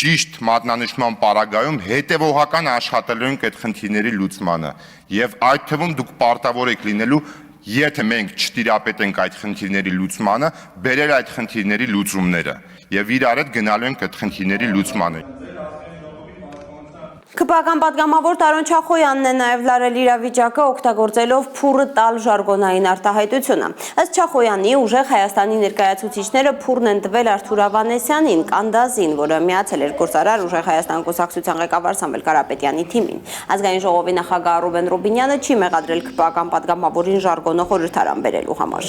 ճիշտ մատնանշման պարագայում հետևողական աշխատելու ենք այդ խնդիրների լուծմանը եւ այդ թվում դուք պարտավոր եք լինելու, եթե մենք չտիրապետենք այդ խնդիրների լուծմանը, բերել այդ խնդիրների լուծումները եւ իրար հետ գնալու ենք այդ խնդիրների լուծմանը։ Քպական պատգամավոր Տարոն Չախոյանն է նաև լարել իրավիճակը օգտագործելով փուռը տալ ժարգոնային արտահայտությունը։ Ըստ Չախոյանի ուժեղ Հայաստանի ներկայացուցիչները փուռն են տվել Արթուր Ավանեսյանին, Կանդազին, որը միացել էր Գործարար ուժեղ Հայաստան կուսակցության ղեկավար Սամվել Կարապետյանի թիմին։ Ազգային ժողովի նախագահ Ռուբեն Ռուբինյանը չի մեղադրել քպական պատգամավորին ժարգոնը խորհրդարան բերելու համար։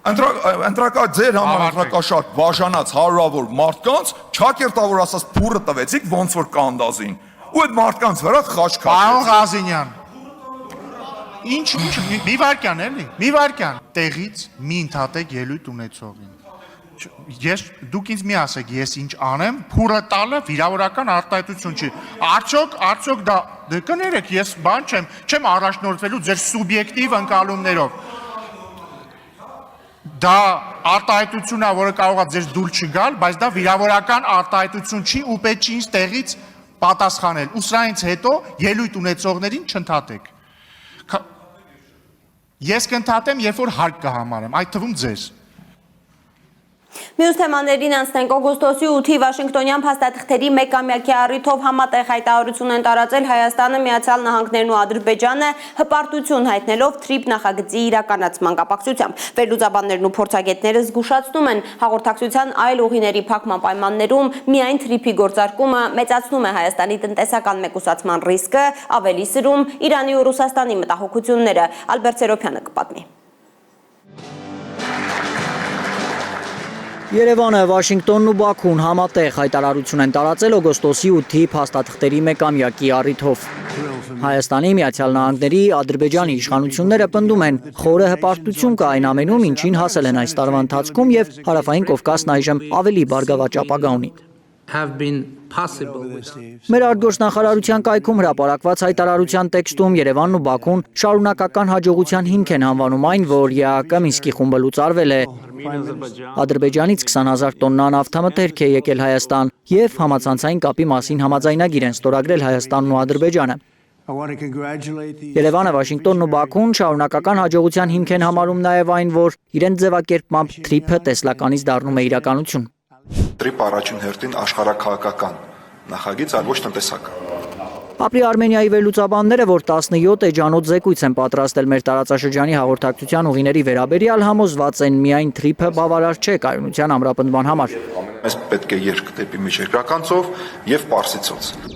Ընտրակա ձեր համար ընտրակաշարք բաժանած հարյուրավոր մարդկանց չակերտավոր ասած փուռը տվեցիք ոնց որ Կանդազին ու այդ մարդկանց վրա խաչքաշ։ Պարոն Ղազինյան, ինչ մի վարքյան էլի, մի վարքյան տեղից մի ընդհատեք ելույթ ունեցողին։ Դուք ինձ մի ասեք, ես ինչ անեմ, փուռը տալը վիրավորական արտահայտություն չի։ Արդյոք դա կներեք, ես բան չեմ առաջնորդվելու ձեր սուբյեկտիվ ընկալումներով։ Դա արտահայտությունն է, որը կարող է ձեզ դուր չգալ, բայց դա վիրավորական արտահայտություն չի ու պետք չի ինձ տեղից պատասխանել։ Ու սրանից հետո ելույթ ունեցողներին չընդհատեք։ Ես կընդհատեմ, երբ որ հարկ կհամարեմ, այդ թվում ձեզ։ Մյուս թեմաներին անցնենք օգոստոսի 8-ի Վաշինգտոնյան փաստաթղթերի մեկամյակի առիթով համատեղ հայտարարություն են տարածել Հայաստանը, Միացյալ Նահանգներն ու Ադրբեջանը հպարտություն հայտնելով թրիփ նախագծի իրականացման կապակցությամբ։ Վերլուծաբաններն ու փորձագետները զգուշացնում են հաղորդակցության այլ ուղիների փակման պայմաններում միայն թրիփի գործարկումը մեծացնում է Հայաստանի տնտեսական մեկուսացման ռիսկը, ավելի սրում Իրանի ու Ռուսաստանի մտահոգությունները։ Ալբերտ Սերոփյանը կպատմի։ Երևանը, Վաշինգտոնն ու Բաքուն համատեղ հայտարարություն են տարածել օգոստոսի 8-ի փաստաթղթերի մեկամյակի առիթով։ Հայաստանի, Միացյալ Նահանգների, Ադրբեջանի իշխանությունները պնդում են խորը հպարտություն կա այն ամենում, ինչին հասել են այս տարվա ընթացքում եւ Հարավային Կովկասն այժմ ավելի բարգավաճ ապագա ունի։ Մեր արտգործնախարարության կայքում հրապարակված հայտարարության տեքստում Երևանն ու Բաքուն շարունակական հաջողության հիմք են անվանում այն, որ ԵԱԿ Մինսկի խումբը լուծարվել է։ Ադրբեջանից 20,000 տոննա նավթամթերք է եկել Հայաստան եւ համացանցային կապի մասին համաձայնագիր են ստորագրել Հայաստանն ու Ադրբեջանը։ Երևանը, Վաշինգտոնն ու Բաքուն շարունակական հաջողության հիմք են համարում նաեւ այն, որ իրենց ձևակերպմամբ թրիփը տեսլականից դառնում է իրականություն։ Թրիփ առաջին հերթին աշխարհաքաղաքական նախագիծ, այլ ոչ տնտեսական։ Ապրի Արմենիայի վերլուծաբանները, որ 17 էջանոց զեկույց են պատրաստել մեր տարածաշրջանի հաղորդակցության ուղիների վերաբերյալ, համոզված են միայն թրիփը բավարար չէ կայունության ամրապնդման համար։ Մեզ պետք է երկ դեպի միջերկրական ծով եւ Պարսից ծով։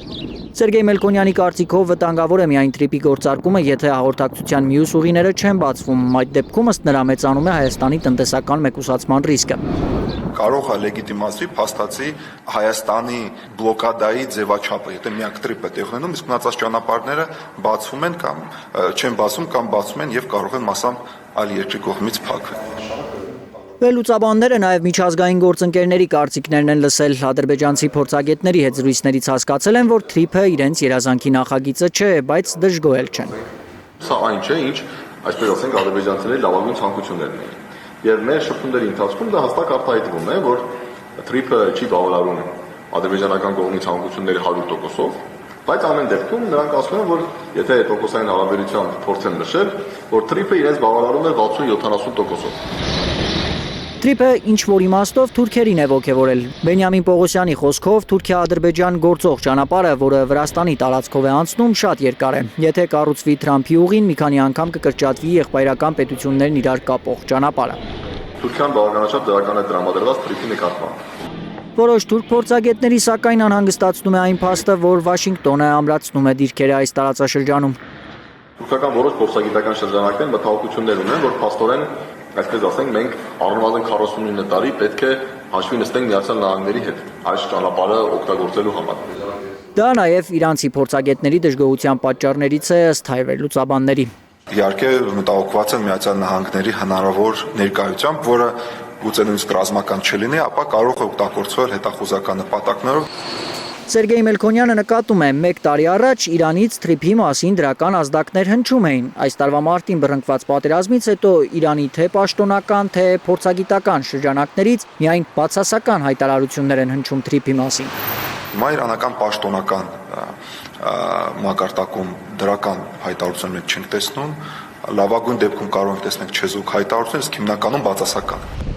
Սերգեյ Մելքոնյանի կարծիքով վտանգավոր է միայն թրիփի գործարկումը, եթե հաղորդակցության մյուս ուղիները չեն բացվում, այդ դեպքում ըստ նրա մեծանում է Հայաստանի տնտեսական մեկուսացման ռիսկը։ Կարող է լեգիտիմացվի փաստացի Հայաստանի բլոկադայի ձևաչափը, եթե միակ թրիփը տեղ ունենում, իսկ մնացած ճանապարհները բացվում են կամ չեն բացվում կամ բացվում են եւ կարող են մասամբ այլ երկրի կողմից փակվել։ Վերլուծաբանները նաև միջազգային գործընկերների կարծիքներն են լսել, ադրբեջանցի փորձագետների հետ զրույցներից հասկացել են, որ թրիփը իրենց երազանքի նախագիծը չէ, բայց դժգոհել չեն։ Սա այն չէ, ինչ, այսպես ասենք, ադրբեջանցիների լավագույն ցանկություններն էին։ Եվ մեր շփումների ընթացքում դա հստակ արտահայտվում է, որ թրիփը չի բավարարում ադրբեջանական կողմի ցանկությունների 100%-ով, բայց ամեն դեպքում նրանք ասում են, որ եթե տոկոսային հարաբերությամբ փորձեն նշել, որ թրիփը իրենց բավարարում է 60-70%-ով։ Թրիփը ինչ որ իմաստով թուրքերին է ոգևորել։ Բենյամին Պողոսյանի խոսքով Թուրքիա-Ադրբեջան գործող ճանապարհը, որը Վրաստանի տարածքով է անցնում, շատ երկար է։ Եթե կառուցվի Թրամփի ուղին, մի քանի անգամ կկրճատվի եղբայրական պետություններն իրար կապող ճանապարհը։ Թուրքիան բավականաչափ դրական է տրամադրված թրիփի նկատմամբ։ Որոշ թուրք փորձագետների սակայն անհանգստացնում է այն փաստը, որ Վաշինգտոնը ամրացնում է դիրքերը այս տարածաշրջանում։ Թուրքական որոշ փորձագիտական շրջանակներ մտահոգություններ ունեն, որ փաստորեն, այսպես ասենք, մենք առնվազն 49 տարի պետք է հաշվի նստենք Միացյալ Նահանգների հետ այս ճանապարհը օգտագործելու համար։ Դա նաև իրանցի փորձագետների դժգոհության պատճառներից է ըստ հայ վերլուծաբանների։ Իհարկե մտահոգված են Միացյալ Նահանգների հնարավոր ներկայությամբ, որը գուցե նույնիսկ ռազմական չլինի, ապա կարող է օգտագործվել հետախուզական նպատակներով։ Սերգեյ Մելքոնյանը նկատում է, 1 տարի առաջ Իրանից թրիփի մասին դրական ազդակներ հնչում էին։ Այս տարվա մարտին բռնկված պատերազմից հետո Իրանի թե պաշտոնական, թե փորձագիտական շրջանակներից միայն բացասական հայտարարություններ են հնչում թրիփի մասին։ Հիմա իրանական պաշտոնական մակարդակում դրական հայտարարություններ չենք տեսնում, լավագույն դեպքում կարող ենք տեսնել չեզոք հայտարարություն, իսկ հիմնականում բացասական։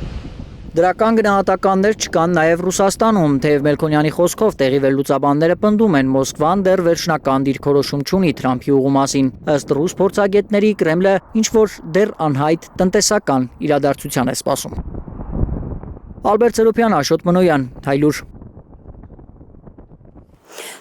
Դրական գնահատականներ չկան նաև Ռուսաստանում, թեև Մելքոնյանի խոսքով տեղի վերլուծաբանները պնդում են Մոսկվան դեռ վերջնական դիրքորոշում չունի Թրամփի ուղու մասին։ Ըստ ռուս փորձագետների Կրեմլը ինչ-որ դեռ անհայտ տնտեսական իրադարձության է սպասում։ Ալբերտ Սերոպյան, Աշոտ Մնոյան, Հայլուր։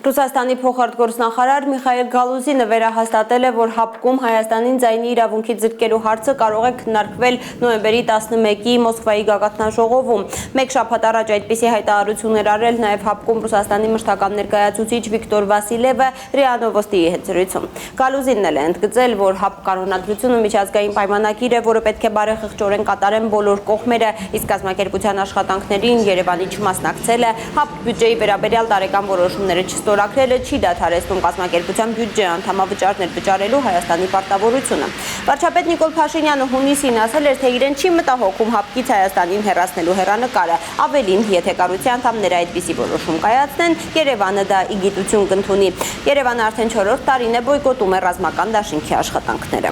Ռուսաստանի փոխարտգործնախարար Միխայել Գալուզինը վերահաստատել է, որ ՀԱՊԿ-ում Հայաստանին ձայնի իրավունքի ձգելու հարցը կարող է քննարկվել նոյեմբերի 11-ի Մոսկվայի գագաթնաժողովում։ Մեկ շաբաթ առաջ այդպիսի հայտարարություն էր արել նաև ՀԱՊԿ-ում Ռուսաստանի մշտական ներկայացուցիչ Վիկտոր Վասիլևը ՌԻԱ Նովոստիի հետ զրույցում։ Գալուզինն էլ է ընդգծել, որ ՀԱՊԿ կանոնադրությունը միջազգային պայմանագիր է, որը պետք է բարեխղճորեն կատարեն բոլոր կողմերը, իսկ կազմակերպության աշխատանքներին Երևանի չմասնակցելը ՀԱՊԿ բյուջեի վերաբերյալ տարեկան որոշումները չստորագրելը չի դադարեցնում կազմակերպության բյուջե անդամավճարներ վճարելու Հայաստանի պարտավորությունը։ Վարչապետ Նիկոլ Փաշինյանը հունիսին ասել էր, թե իրեն չի մտահոգում ՀԱՊԿ-ից Հայաստանին հեռացնելու հեռանկարը։ Ավելին, եթե կառույցի անդամները այդպիսի որոշում կայացնեն, Երևանը դա ի գիտություն կընդունի։ Երևանը արդեն 4-րդ տարին է բոյկոտում է ռազմական դաշինքի աշխատանքները։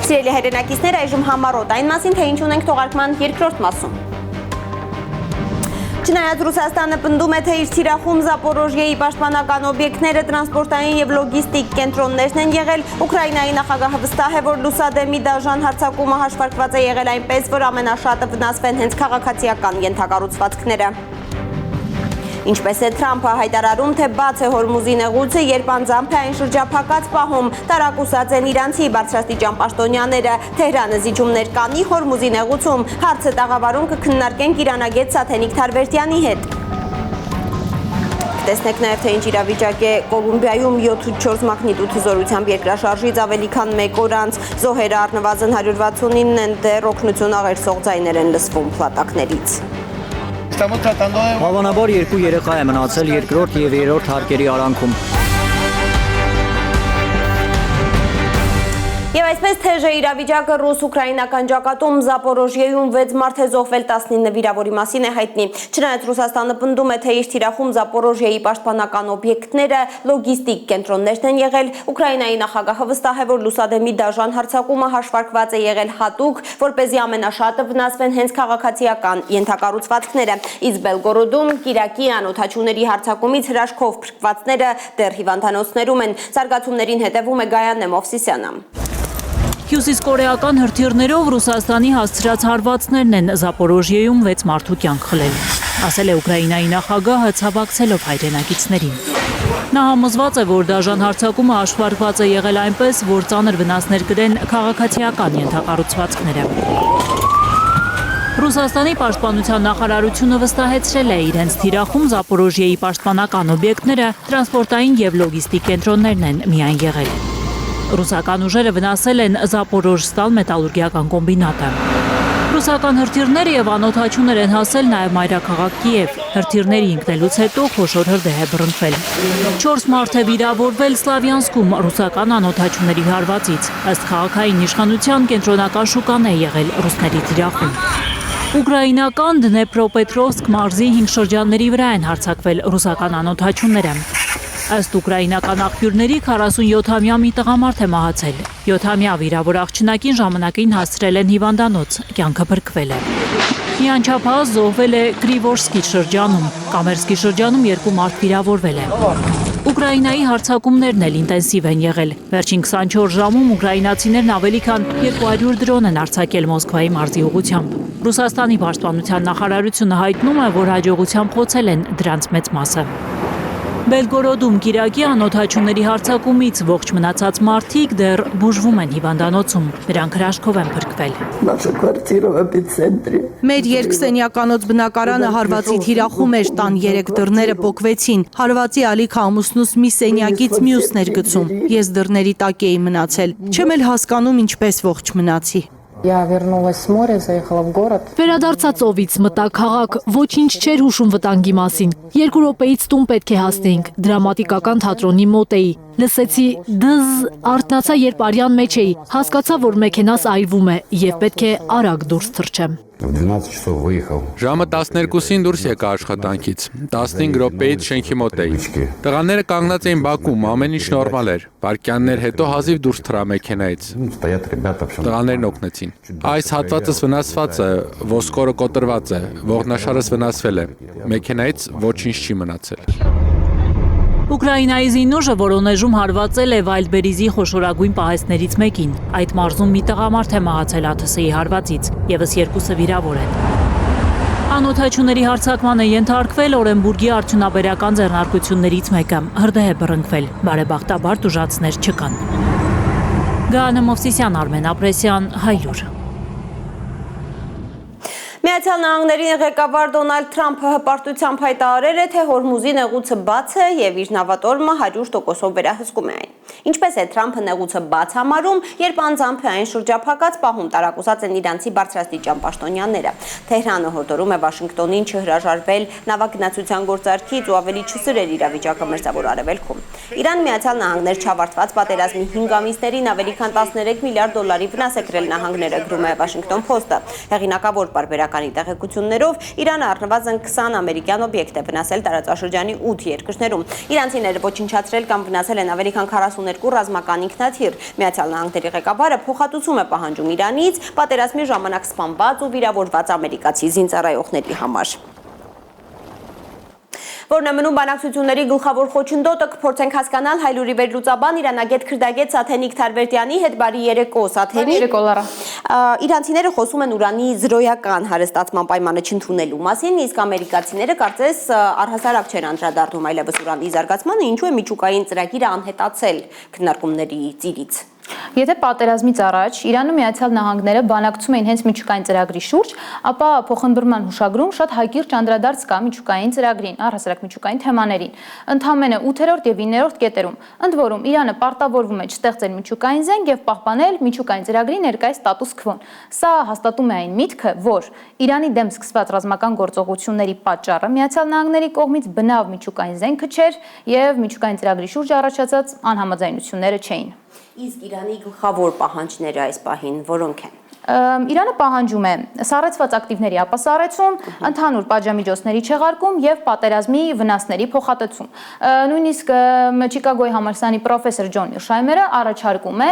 Սիրելի հայրենակիցներ, այժմ համառոտ այն մասին, թե ինչ ունենք թողարկման երկրորդ մասում։ Չնայած Ռուսաստանը պնդում է, թե իր թիրախում Զապորոժիեի պաշտպանական օբյեկտները տրանսպորտային եւ լոգիստիկ կենտրոններն են եղել, Ուկրաինայի նախագահը վստահ է, որ Լուսադեմի դաժան հարձակումը հաշվարկված է եղել այնպես, որ ամենաշատը վնասվեն հենց քաղաքացիական ենթակառուցվածքները։ Ինչպես է Թրամփը հայտարարում, թե բաց է Հորմուզի նեղուցը, երբ անձամբ է այն շրջափակած պահում, տարակուսած են իրանցի բարձրաստիճան պաշտոնյաները, Թեհրանը զիջումներ կանի Հորմուզի նեղուցում, հարցը տաղավարում կքննարկենք իրանագետ Սաթենիկ Թարվերտյանի հետ։ Տեսնեք նաև, թե ինչ իրավիճակ է Կոլումբիայում 7.4 մագնիտուդի զորությամբ երկրաշարժից ավելի քան 1 օր անց զոհերը առնվազն 169 են, դեռ օգնություն աղերսող ձայներ են լսվում փլատակներից։ Հավանաբար 2 երեխա է մնացել երկրորդ եւ երրորդ հարկերի արանքում։ Եվ այսպես թեժ է իրավիճակը ռուս-ուկրաինական ճակատում Զապորոժիեում 6 մարդ է զոհվել, 19 վիրավորի մասին է հայտնի։ Չնայած Ռուսաստանը պնդում է, թե իր թիրախում Զապորոժիեի պաշտպանական օբյեկտները լոգիստիկ կենտրոններն են եղել, Ուկրաինայի նախագահը վստահ է, որ Լուսադեմի դաժան հարձակումը հաշվարկված է եղել հատուկ, որպեսզի ամենաշատը վնասվեն հենց քաղաքացիական ենթակառուցվածքները։ Իսկ Բելգորոդում Կիրակի անօթաչուների հարձակումից հրաշքով փրկվածները դեռ հիվանդանոցներում են։ Զարգացումներին հետևում է Գայանե Մովսիսյանը։ Հյուսիսկորեական հրթիռներով Ռուսաստանի հասցրած հարվածներն են Զապորոժիեում 6 մարդու կյանք խլել, ասել է Ուկրաինայի նախագահը ցավակցելով հայրենակիցներին։ Նա համոզված է, որ դաժան հարձակումը հաշվարկված է եղել այնպես, որ ծանր վնասներ կրեն քաղաքացիական ենթակառուցվածքները։ Ռուսաստանի պաշտպանության նախարարությունը վստահեցրել է իրենց թիրախում Զապորոժիեի պաշտպանական օբյեկտները տրանսպորտային եւ լոգիստիկ կենտրոններն են միայն եղել։ Ռուսական ուժերը վնասել են Զապորոժստալ մետալուրգիական կոմբինատը։ Ռուսական հրթիռները եւ անօթաչուներ են հասել նաեւ մայրաքաղաք Կիև։ Հրթիռների ընկնելուց հետո խոշոր հրդեհ է բռնկվել։ 4 մարդ է վիրավորվել Սլավյանսկում ռուսական անօթաչուների հարվածից։ Ըստ քաղաքային իշխանության կենտրոնական շուկան է եղել ռուսների թիրախում։ Ուկրաինական Դնեպրոպետրովսկ մարզի 5 շրջանների վրա են հարձակվել ռուսական անօթաչուները։ Ըստ ուկրաինական աղբյուրների 47-ամյա մի տղամարդ է մահացել։ 7-ամյա վիրավոր աղջնակին ժամանակին հասցրել են հիվանդանոց, կյանքը փրկվել է։ Միանչափահաս զոհվել է Կրիվորսկի շրջանում, Կամերսկի շրջանում 2 մարդ վիրավորվել է։ Ուկրաինայի հարձակումներն էլ ինտենսիվ են եղել։ Վերջին 24 ժամում ուկրաինացիներն ավելի քան 200 դրոն են արձակել Մոսկվայի մարզի ուղղությամբ։ Ռուսաստանի պաշտպանության նախարարությունը հայտնում է, որ հաջողությամբ խոցել են դրանց մեծ մասը։ Բելգորոդում Կիրակի անօթաչուների հարձակումից ողջ մնացած մարդիկ դեռ բուժվում են հիվանդանոցում, նրանք հրաշքով են փրկվել։ Մեր երկսենյականոց բնակարանը հարվածի թիրախում էր, տան 3 դռները պոկվեցին, հարվածի ալիքը ամուսնուս մի սենյակից մյուսն էր գցում, ես դռների տակ էի մնացել, չեմ էլ հասկանում ինչպես ողջ մնացի։ Վերադարձա ծովից մտա քաղաք, ոչինչ չէր հուշում վտանգի մասին։ 2 րոպեից տուն պետք է հասնեինք, դրամատիկական թատրոնի մոտ էի։ Լսեցի դզ, արթնացա, երբ արյան մեջ էի, հասկացա, որ մեքենաս այրվում է եւ պետք է արագ դուրս թռչեմ։ Ժամը 12-ին դուրս եկա աշխատանքից, 15 րոպեից շենքի մոտ էի։ Տղաները կանգնած էին բակում, ամեն ինչ նորմալ էր։ Վայրկյաններ հետո հազիվ դուրս թռա մեքենայից։ Տղաներն օգնեցին։ Այս հատվածս վնասված է, ոսկորը կոտրված է, ողնաշարս վնասվել է։ Մեքենայից ոչինչ չի մնացել։ Ուկրաինայի զինուժը Վորոնեժում հարվածել է Վայլդբերիզի խոշորագույն պահեստներից մեկին։ Այդ մարզում մի տղամարդ է մահացել ԱԹՍ-ի հարվածից, եւս երկուսը վիրավոր են։ Անօթաչուների հարձակման է ենթարկվել Օրենբուրգի արդյունաբերական ձեռնարկություններից մեկը։ Հրդեհ է բռնկվել, բարեբախտաբար տուժածներ չկան։ Գայանե Մովսիսյան, Արմեն Ապրեսյան, Հայլուր։ Միացյալ Նահանգների ղեկավար Դոնալդ Թրամփը հպարտությամբ հայտարարել է, թե Հորմուզի նեղուցը բաց է եւ իր նավատորմը 100%-ով վերահսկում է այն։ Ինչպես է Թրամփը նեղուցը բաց համարում, երբ անձամբ է այն շրջափակած պահում տարակուսած են իրանցի բարձրաստիճան պաշտոնյաները։ Թեհրանը հորդորում է Վաշինգտոնին չհրաժարվել նավագնացության գործարքից ու ավելի չսրել իրավիճակը Մերձավոր Արևելքում։ Իրան Միացյալ Նահանգներ չավարտված պատերազմի 5 ամիսներին ավելի քան 13 միլիարդ դոլարի վնաս է կրել նահանգները, գրում է Washington Post-ը։ Հեղինակավոր պարբերականի տեղեկություններով Իրանը առնվազն 20 ամերիկյան օբյեկտ է վնասել տարածաշրջանի 8 երկրներում։ Իրանցիները ոչնչացրել կամ վնասել են ավելի քան 42 ռազմական ինքնաթիռ։ Միացյալ Նահանգների ղեկավարը փոխհատուցում է պահանջում Իրանից պատերազմի ժամանակ սպանված ու վիրավորված ամերիկացի զինծառայողների համար։ Որն է մնում բանակցությունների գլխավոր խոչընդոտը, կփորձենք հասկանալ Հայլուրի վերլուծաբան իրանագետ քրդագետ Սաթենիկ Թարվերդյանի հետ։ Բարի երեկո, Սաթենիկ։ Իրանցիները խոսում են ուրանի զրոյական հարստացման պայմանը չընդունելու մասին, իսկ ամերիկացիները կարծես առհասարակ չեն անդրադառնում այլևս ուրանի զարգացմանը, ինչու է միջուկային ծրագիրը անհետացել քննարկումների ծիրից։ Եթե պատերազմից առաջ Իրանը Միացյալ Նահանգները բանակցում էին հենց միջուկային ծրագրի շուրջ, ապա փոխըմբռնման հուշագրում շատ հակիրճ անդրադարձ կա միջուկային ծրագրին, առհասարակ միջուկային թեմաներին։ Ընդամենը 8-րդ եւ 9-րդ կետերում, ընդ որում Իրանը պարտավորվում է չստեղծել միջուկային զենք եւ պահպանել միջուկային ծրագրի ներկայիս ստատուս քվոն։ Սա հաստատում է այն միտքը, որ Իրանի դեմ սկսված ռազմական գործողությունների պատճառը Միացյալ Նահանգների կողմից բնավ միջուկային զենքը չէր եւ միջուկային ծրագրի շուրջ առաջացած անհամաձայնությունները չէին։ Իսկ Իրանի գլխավոր պահանջները այս պահին որոնք են։ Իրանը պահանջում է սառեցված ակտիվների ապասառեցում, ընդհանուր պատժամիջոցների չեղարկում եւ պատերազմի վնասների փոխհատուցում։ Նույնիսկ Չիկագոյի համալսարանի պրոֆեսոր Ջոն Միրշայմերը առաջարկում է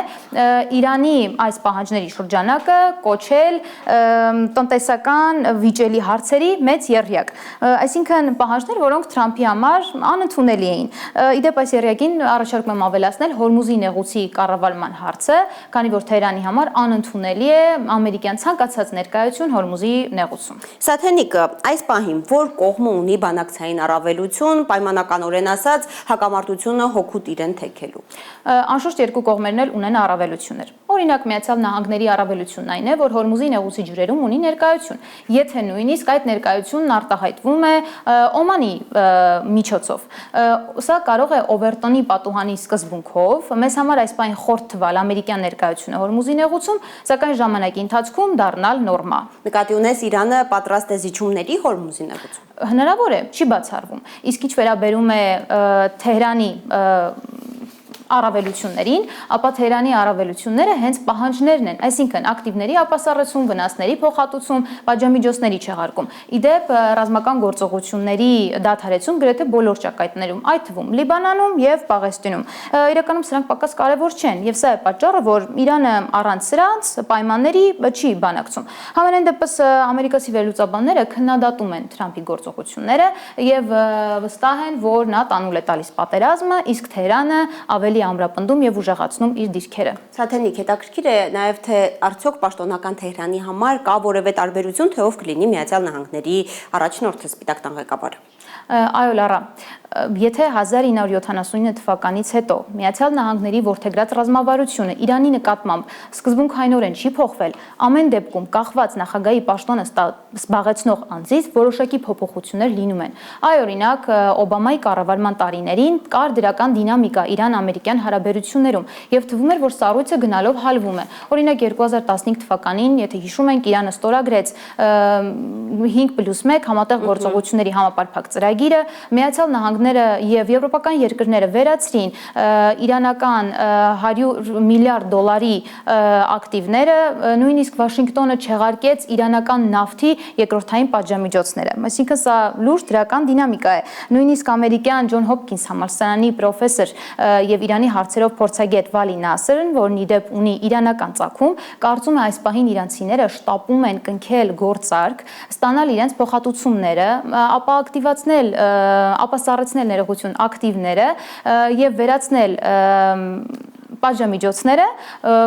Իրանի այս պահանջների շրջանակը կոչել տնտեսական վիճելի հարցերի մեծ եռյակ։ Այսինքն պահանջներ, որոնք Թրամփի համար անընդունելի էին։ Իդեպ այս եռյակին առաջարկում եմ ավելացնել Հորմուզի նեղուցի կառավարման հարցը, քանի որ Թեհրանի համար անընդունելի է ամերիկյան ցանկացած ներկայություն Հորմուզի նեղուցում։ Սաթենիկը այս պահին որ կողմը ունի բանակցային առավելություն, պայմանականորեն ասած հակամարտությունը հոգուտ իրեն թեքելու։ Անշուշտ երկու կողմերն էլ ունեն առավելություններ։ Օրինակ Միացյալ Նահանգների առավելությունն այն է, որ Հորմուզի նեղուցի ջրերում ունի ներկայություն։ Եթե նույնիսկ այդ ներկայությունն արտահայտվում է Օմանի միջոցով, սա կարող է Օվերտոնի պատուհանի սկզբունքով մեզ համար այս պահին խորտ թվալ ամերիկյան ներկայությունը Հորմուզի նեղուցում, սակայն ժամանակի ընթացքում դառնալ նորմա։ Նկատի ունես Իրանը պատրաստ է զիջումների Հորմուզի նեղուցում։ Հնարավոր է, չի բացառվում։ Իսկ ինչ վերաբերում է Թեհրանի առավելություններին, ապա Թեհրանի առավելությունները հենց պահանջներն են, այսինքն ակտիվների ապասառեցում, վնասների փոխհատուցում, պատժամիջոցների չեղարկում։ Իդեպ ռազմական գործողությունների դադարեցում գրեթե բոլոր ճակատներում, այդ թվում Լիբանանում եւ Պաղեստինում։ Իրականում սրանք պակաս կարևոր չեն, եւ սա է պատճառը, որ Իրանը առանց սրանց պայմանների չի բանակցում։ Համենայն դեպս ամերիկացի վերլուծաբանները քննադատում են Թրամփի գործողությունները եւ վստահ են, որ նա տանուլ է տալիս պատերազմը, իսկ Թեհրանը ավելի ամրապնդում եւ ուժեղացնում իր դիրքերը։ Սաթենիկ, հետաքրքիր է նաեւ թե արդյոք պաշտոնական Թեհրանի համար կա որևէ տարբերություն, թե ով կլինի Միացյալ Նահանգների առաջնորդը Սպիտակ տան ղեկավարը։ Այո, Լարա, եթե 1979 թվականից հետո Միացյալ Նահանգների որդեգրած ռազմավարությունը Իրանի նկատմամբ սկզբունքայնորեն չի փոխվել, ամեն դեպքում կախված նախագահի պաշտոնը զբաղեցնող անձից որոշակի փոփոխություններ լինում են։ Այ օրինակ Օբամայի կառավարման տարիներին կար դրական դինամիկա Իրան-ամերիկյան հարաբերություններում եւ թվում էր, որ սառույցը գնալով հալվում է։ Օրինակ 2015 թվականին, եթե հիշում ենք, Իրանը ստորագրեց 5+1 համատեղ գործողությունների համապարփակ ծրագիրը, Միացյալ Նահանգները Նահանգները եւ եվրոպական երկրները վերացրին իրանական 100 միլիարդ դոլարի ակտիվները, նույնիսկ Վաշինգտոնը չեղարկեց իրանական նավթի երկրորդային պատժամիջոցները։ Այսինքն սա լուրջ դրական դինամիկա է։ Նույնիսկ ամերիկյան Ջոն Հոփքինս համալսարանի պրոֆեսոր եւ Իրանի հարցերով փորձագետ Վալի Նասերն, որն իդեպ ունի իրանական ծագում, կարծում է այս պահին իրանցիները շտապում են կնքել գործարք, ստանալ իրենց փոխհատուցումները, ապա ակտիվացնել, ապա սառեցնել ներողություն ակտիվները եւ վերացնել պատժամիջոցները,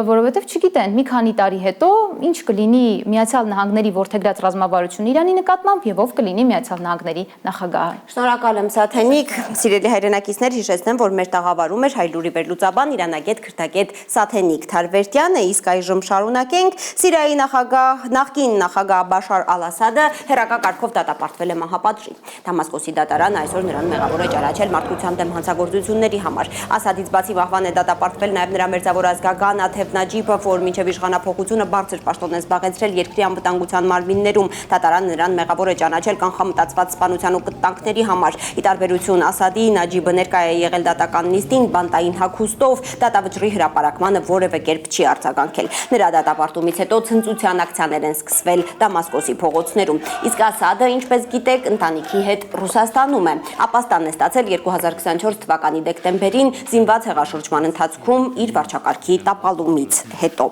որովհետև չգիտեն մի քանի տարի հետո ինչ կլինի Միացյալ Նահանգների ворթեգրած ռազմավարությունը Իրանի նկատմամբ եւ ով կլինի Միացյալ Նահանգների նախագահը։ Շնորհակալ եմ Սաթենիկ, սիրելի հայրենակիցներ, հիշեցնեմ, որ մեր տաղավարում էր Հայլուրի վերլուծաբան Իրանագետ քրթագետ Սաթենիկ Թարվերտյանը, իսկ այժմ շարունակենք։ Սիրիայի նախկին նախագահ Բաշար Ալ-Ասադը հերակա կարգով դատապարտվել է մահապատժի։ Դամասկոսի դատարանը այսօր նրան մեղավոր է ճանաչել մարդկության դեմ հանցագործությունների համար։ Ասադից բացի մահվան է դատապարտվել նաև նրա մերձավոր ազգական Աթև Նաջիբը, որ մինչև իշխանափոխությունը բարձր պաշտոն է զբաղեցրել երկրի անվտանգության մարմիններում։ Դատարանը նրան մեղավոր է ճանաչել կանխամտածված սպանության ու կտանքների համար։ Ի տարբերություն Ասադի, Նաջիբը ներկայ է եղել դատական նիստին բանտային հագուստով, դատավճռի հրապարակմանը որևէ կերպ չի արձագանքել։ Նրա դատապարտումից հետո ցնծության ակցիաներ են սկսվել Դամասկոսի փողոցներում։ Իսկ Ասադը, ինչպես գիտեք, ընտանիքի հետ Ռուսաստանում է։ Ապաստան է ստացել 2024 թվականի դեկտեմբերին զինված հեղաշրջման ընթացքում իր վարչակարգի տապալումից հետո։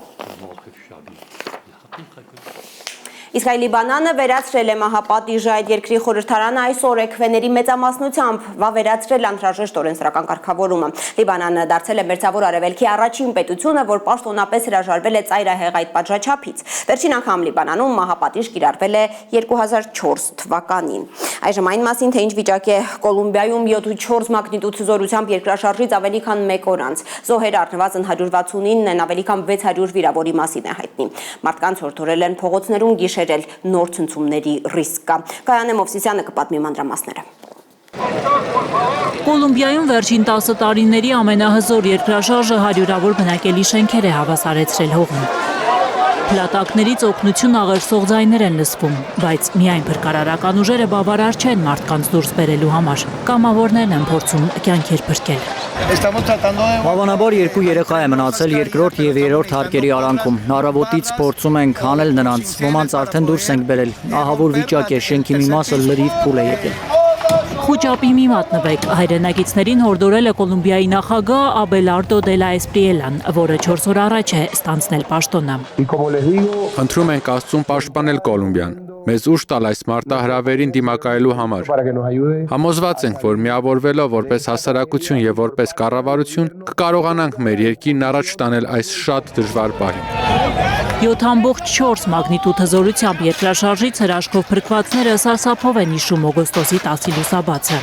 Իսկ Լիբանանը վերացրել է մահապատիժը, այդ երկրի խորհրդարանը այսօր էքվեների մեծամասնությամբ վավերացրել անհրաժեշտ օրենսդրական կարգավորումը։ Լիբանանը դարձել է մերձավոր արևելքի առաջին պետությունը, որ պաշտոնապես հրաժարվել է ծայրահեղ այդ պատժաչափից։ Վերջին անգամ Լիբանանում մահապատիժ կիրառվել է 2004 թվականին։ Այժմ այն մասին, թե ինչ վիճակ է Կոլումբիայում 7.4 մագնիտուդ զորությամբ երկրաշարժից ավելի քան 1 օր անց։ Զոհերը առնվազն 169 են, ավելի քան 600 վիրավորի մասին է հայտնի։ Մարդկանց հորդորել են փողոցներում գիշերել, նոր ցնցումների ռիսկ կա։ Գայանե Մովսիսյանը կպատմի մանրամասները։ Կոլումբիայում վերջին 10 տարիների ամենահզոր երկրաշարժը հարյուրավոր բնակելի շենքեր է հավասարեցրել հողին։ Փլատակներից օգնություն աղերսող ձայներ են լսվում, բայց միայն փրկարարական ուժերը բավարար չեն մարդկանց դուրս բերելու համար։ Կամավորներն են փորձում կյանքեր փրկել։ Հավանաբար 2 երեխա է մնացել երկրորդ եւ երրորդ հարկերի արանքում։ Առավոտից փորձում ենք հանել նրանց, ոմանց արդեն դուրս ենք բերել։ Ահավոր վիճակ է, շենքի մի մասը լրիվ փուլ է եկել։ Խոճապի մի մատնվեք, հայրենակիցներին հորդորել է Կոլումբիայի նախագահ Աբելարդո դե լա Էսպրիելան, որը 4 օր առաջ է ստանձնել պաշտոնը։ Խնդրում ենք Աստծուն պաշտպանել Կոլումբիան, մեզ ուժ տալ այս մարտահրավերին դիմակայելու համար։ Համոզված ենք, որ միավորվելով որպես հասարակություն եւ որպես կառավարություն կկարողանանք մեր երկիրն առաջ տանել այս շատ դժվար պահին։ 7.4 մագնիտուդ հզորությամբ երկրաշարժից հրաշքով փրկվածները սարսափով են հիշում օգոստոսի 10-ի լուսաբացը։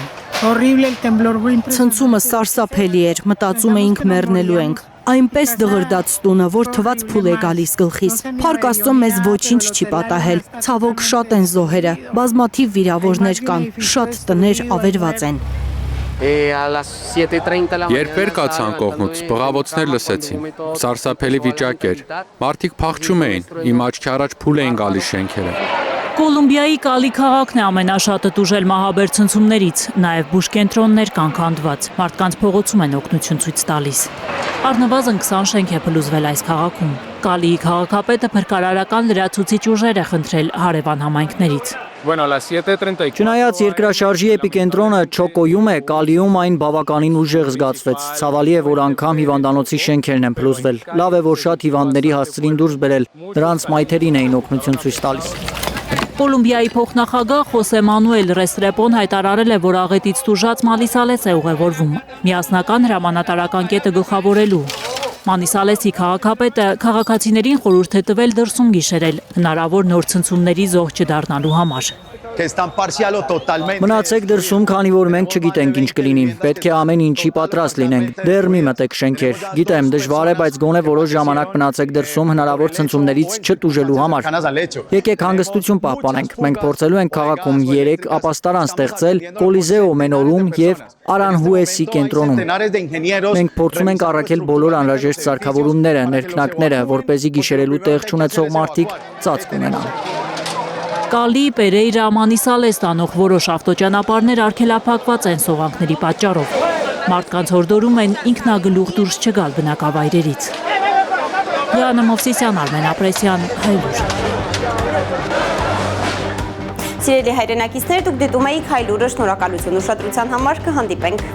Ցնցումը սարսափելի էր, մտածում էինք մեռնելու ենք։ Այնպես դղրդաց տունը, որ թված փուլ է գալիս գլխիս։ Փառք Աստծո մեզ ոչինչ չի պատահել։ Ցավոք շատ են զոհերը, բազմաթիվ վիրավորներ կան, շատ տներ ավերված են։ Երբ վեր կացան կողմուց, բղավոցներ լսեցին, սարսափելի վիճակ էր, մարդիկ փախչում էին, իմ աչքի առաջ փուլ էին գալիս շենքերը։ Կոլումբիայի Կալի քաղաքն է ամենաշատը տուժել մահաբեր ցնցումներից, նաև բուժկենտրոններ կան քանդված, մարդկանց փողոցում են օգնություն ցույց տալիս։ Առնվազն 20 շենք է փլուզվել այս քաղաքում։ Կալիի քաղաքապետը փրկարարական լրացուցիչ ուժեր է խնդրել հարևան համայնքներից։ Չնայած երկրաշարժի էպիկենտրոնը Չոկոյում է, Կալիում այն բավականին ուժեղ զգացվեց։ Ցավալի է, որ անգամ հիվանդանոցի շենքերն են փլուզվել։ Լավ է, որ շատ հիվանդների հասցրին դուրս բերել, նրանց մայթերին էին օգնություն ցույց տալիս։ Կոլումբիայի փոխնախագահ Խոսե Մանուել Ռեստրեպոն հայտարարել է, որ աղետից տուժած Մանիսալես է ուղևորվում միասնական հրամանատարական կետը գլխավորելու։ Մանիսալեսի քաղաքապետը քաղաքացիներին խորհուրդ է տվել դրսում գիշերել, հնարավոր նոր ցնցումների զոհ չդառնալու համար։ Մնացեք դրսում, քանի որ մենք չգիտենք ինչ կլինի։ Պետք է ամեն ինչի պատրաստ լինենք։ Դեռ մի մտեք շենքեր։ Գիտեմ, դժվար է, բայց գոնե որոշ ժամանակ մնացեք դրսում հնարավոր ցնցումներից չտուժելու համար։ Եկեք հանգստություն պահպանենք։ Մենք փորձելու ենք քաղաքում 3 ապաստարան ստեղծել Կոլիզեո Մենորում եւ Արանհուեսի կենտրոնում։ Մենք փորձում ենք առաքել բոլոր անհրաժեշտ սարքավորումները, ներքնակները, որպեսզի գիշերելու տեղ չունեցող մարդիկ ծածկ ունենան։ Կալի, Պերեյրա, Մանիսալես տանող որոշ ավտոճանապարհներ արգելափակված են սողանքների պատճառով։ Մարդկանց հորդորում են ինքնագլուխ դուրս չգալ բնակավայրերից։ Լիանա Մովսիսյան, Արմեն Ապրեսյան, Հայլուր։ Սիրելի հայրենակիցներ, դուք դիտում եք Հայլուրը, շնորհակալություն ուշադրության համար, կհանդիպենք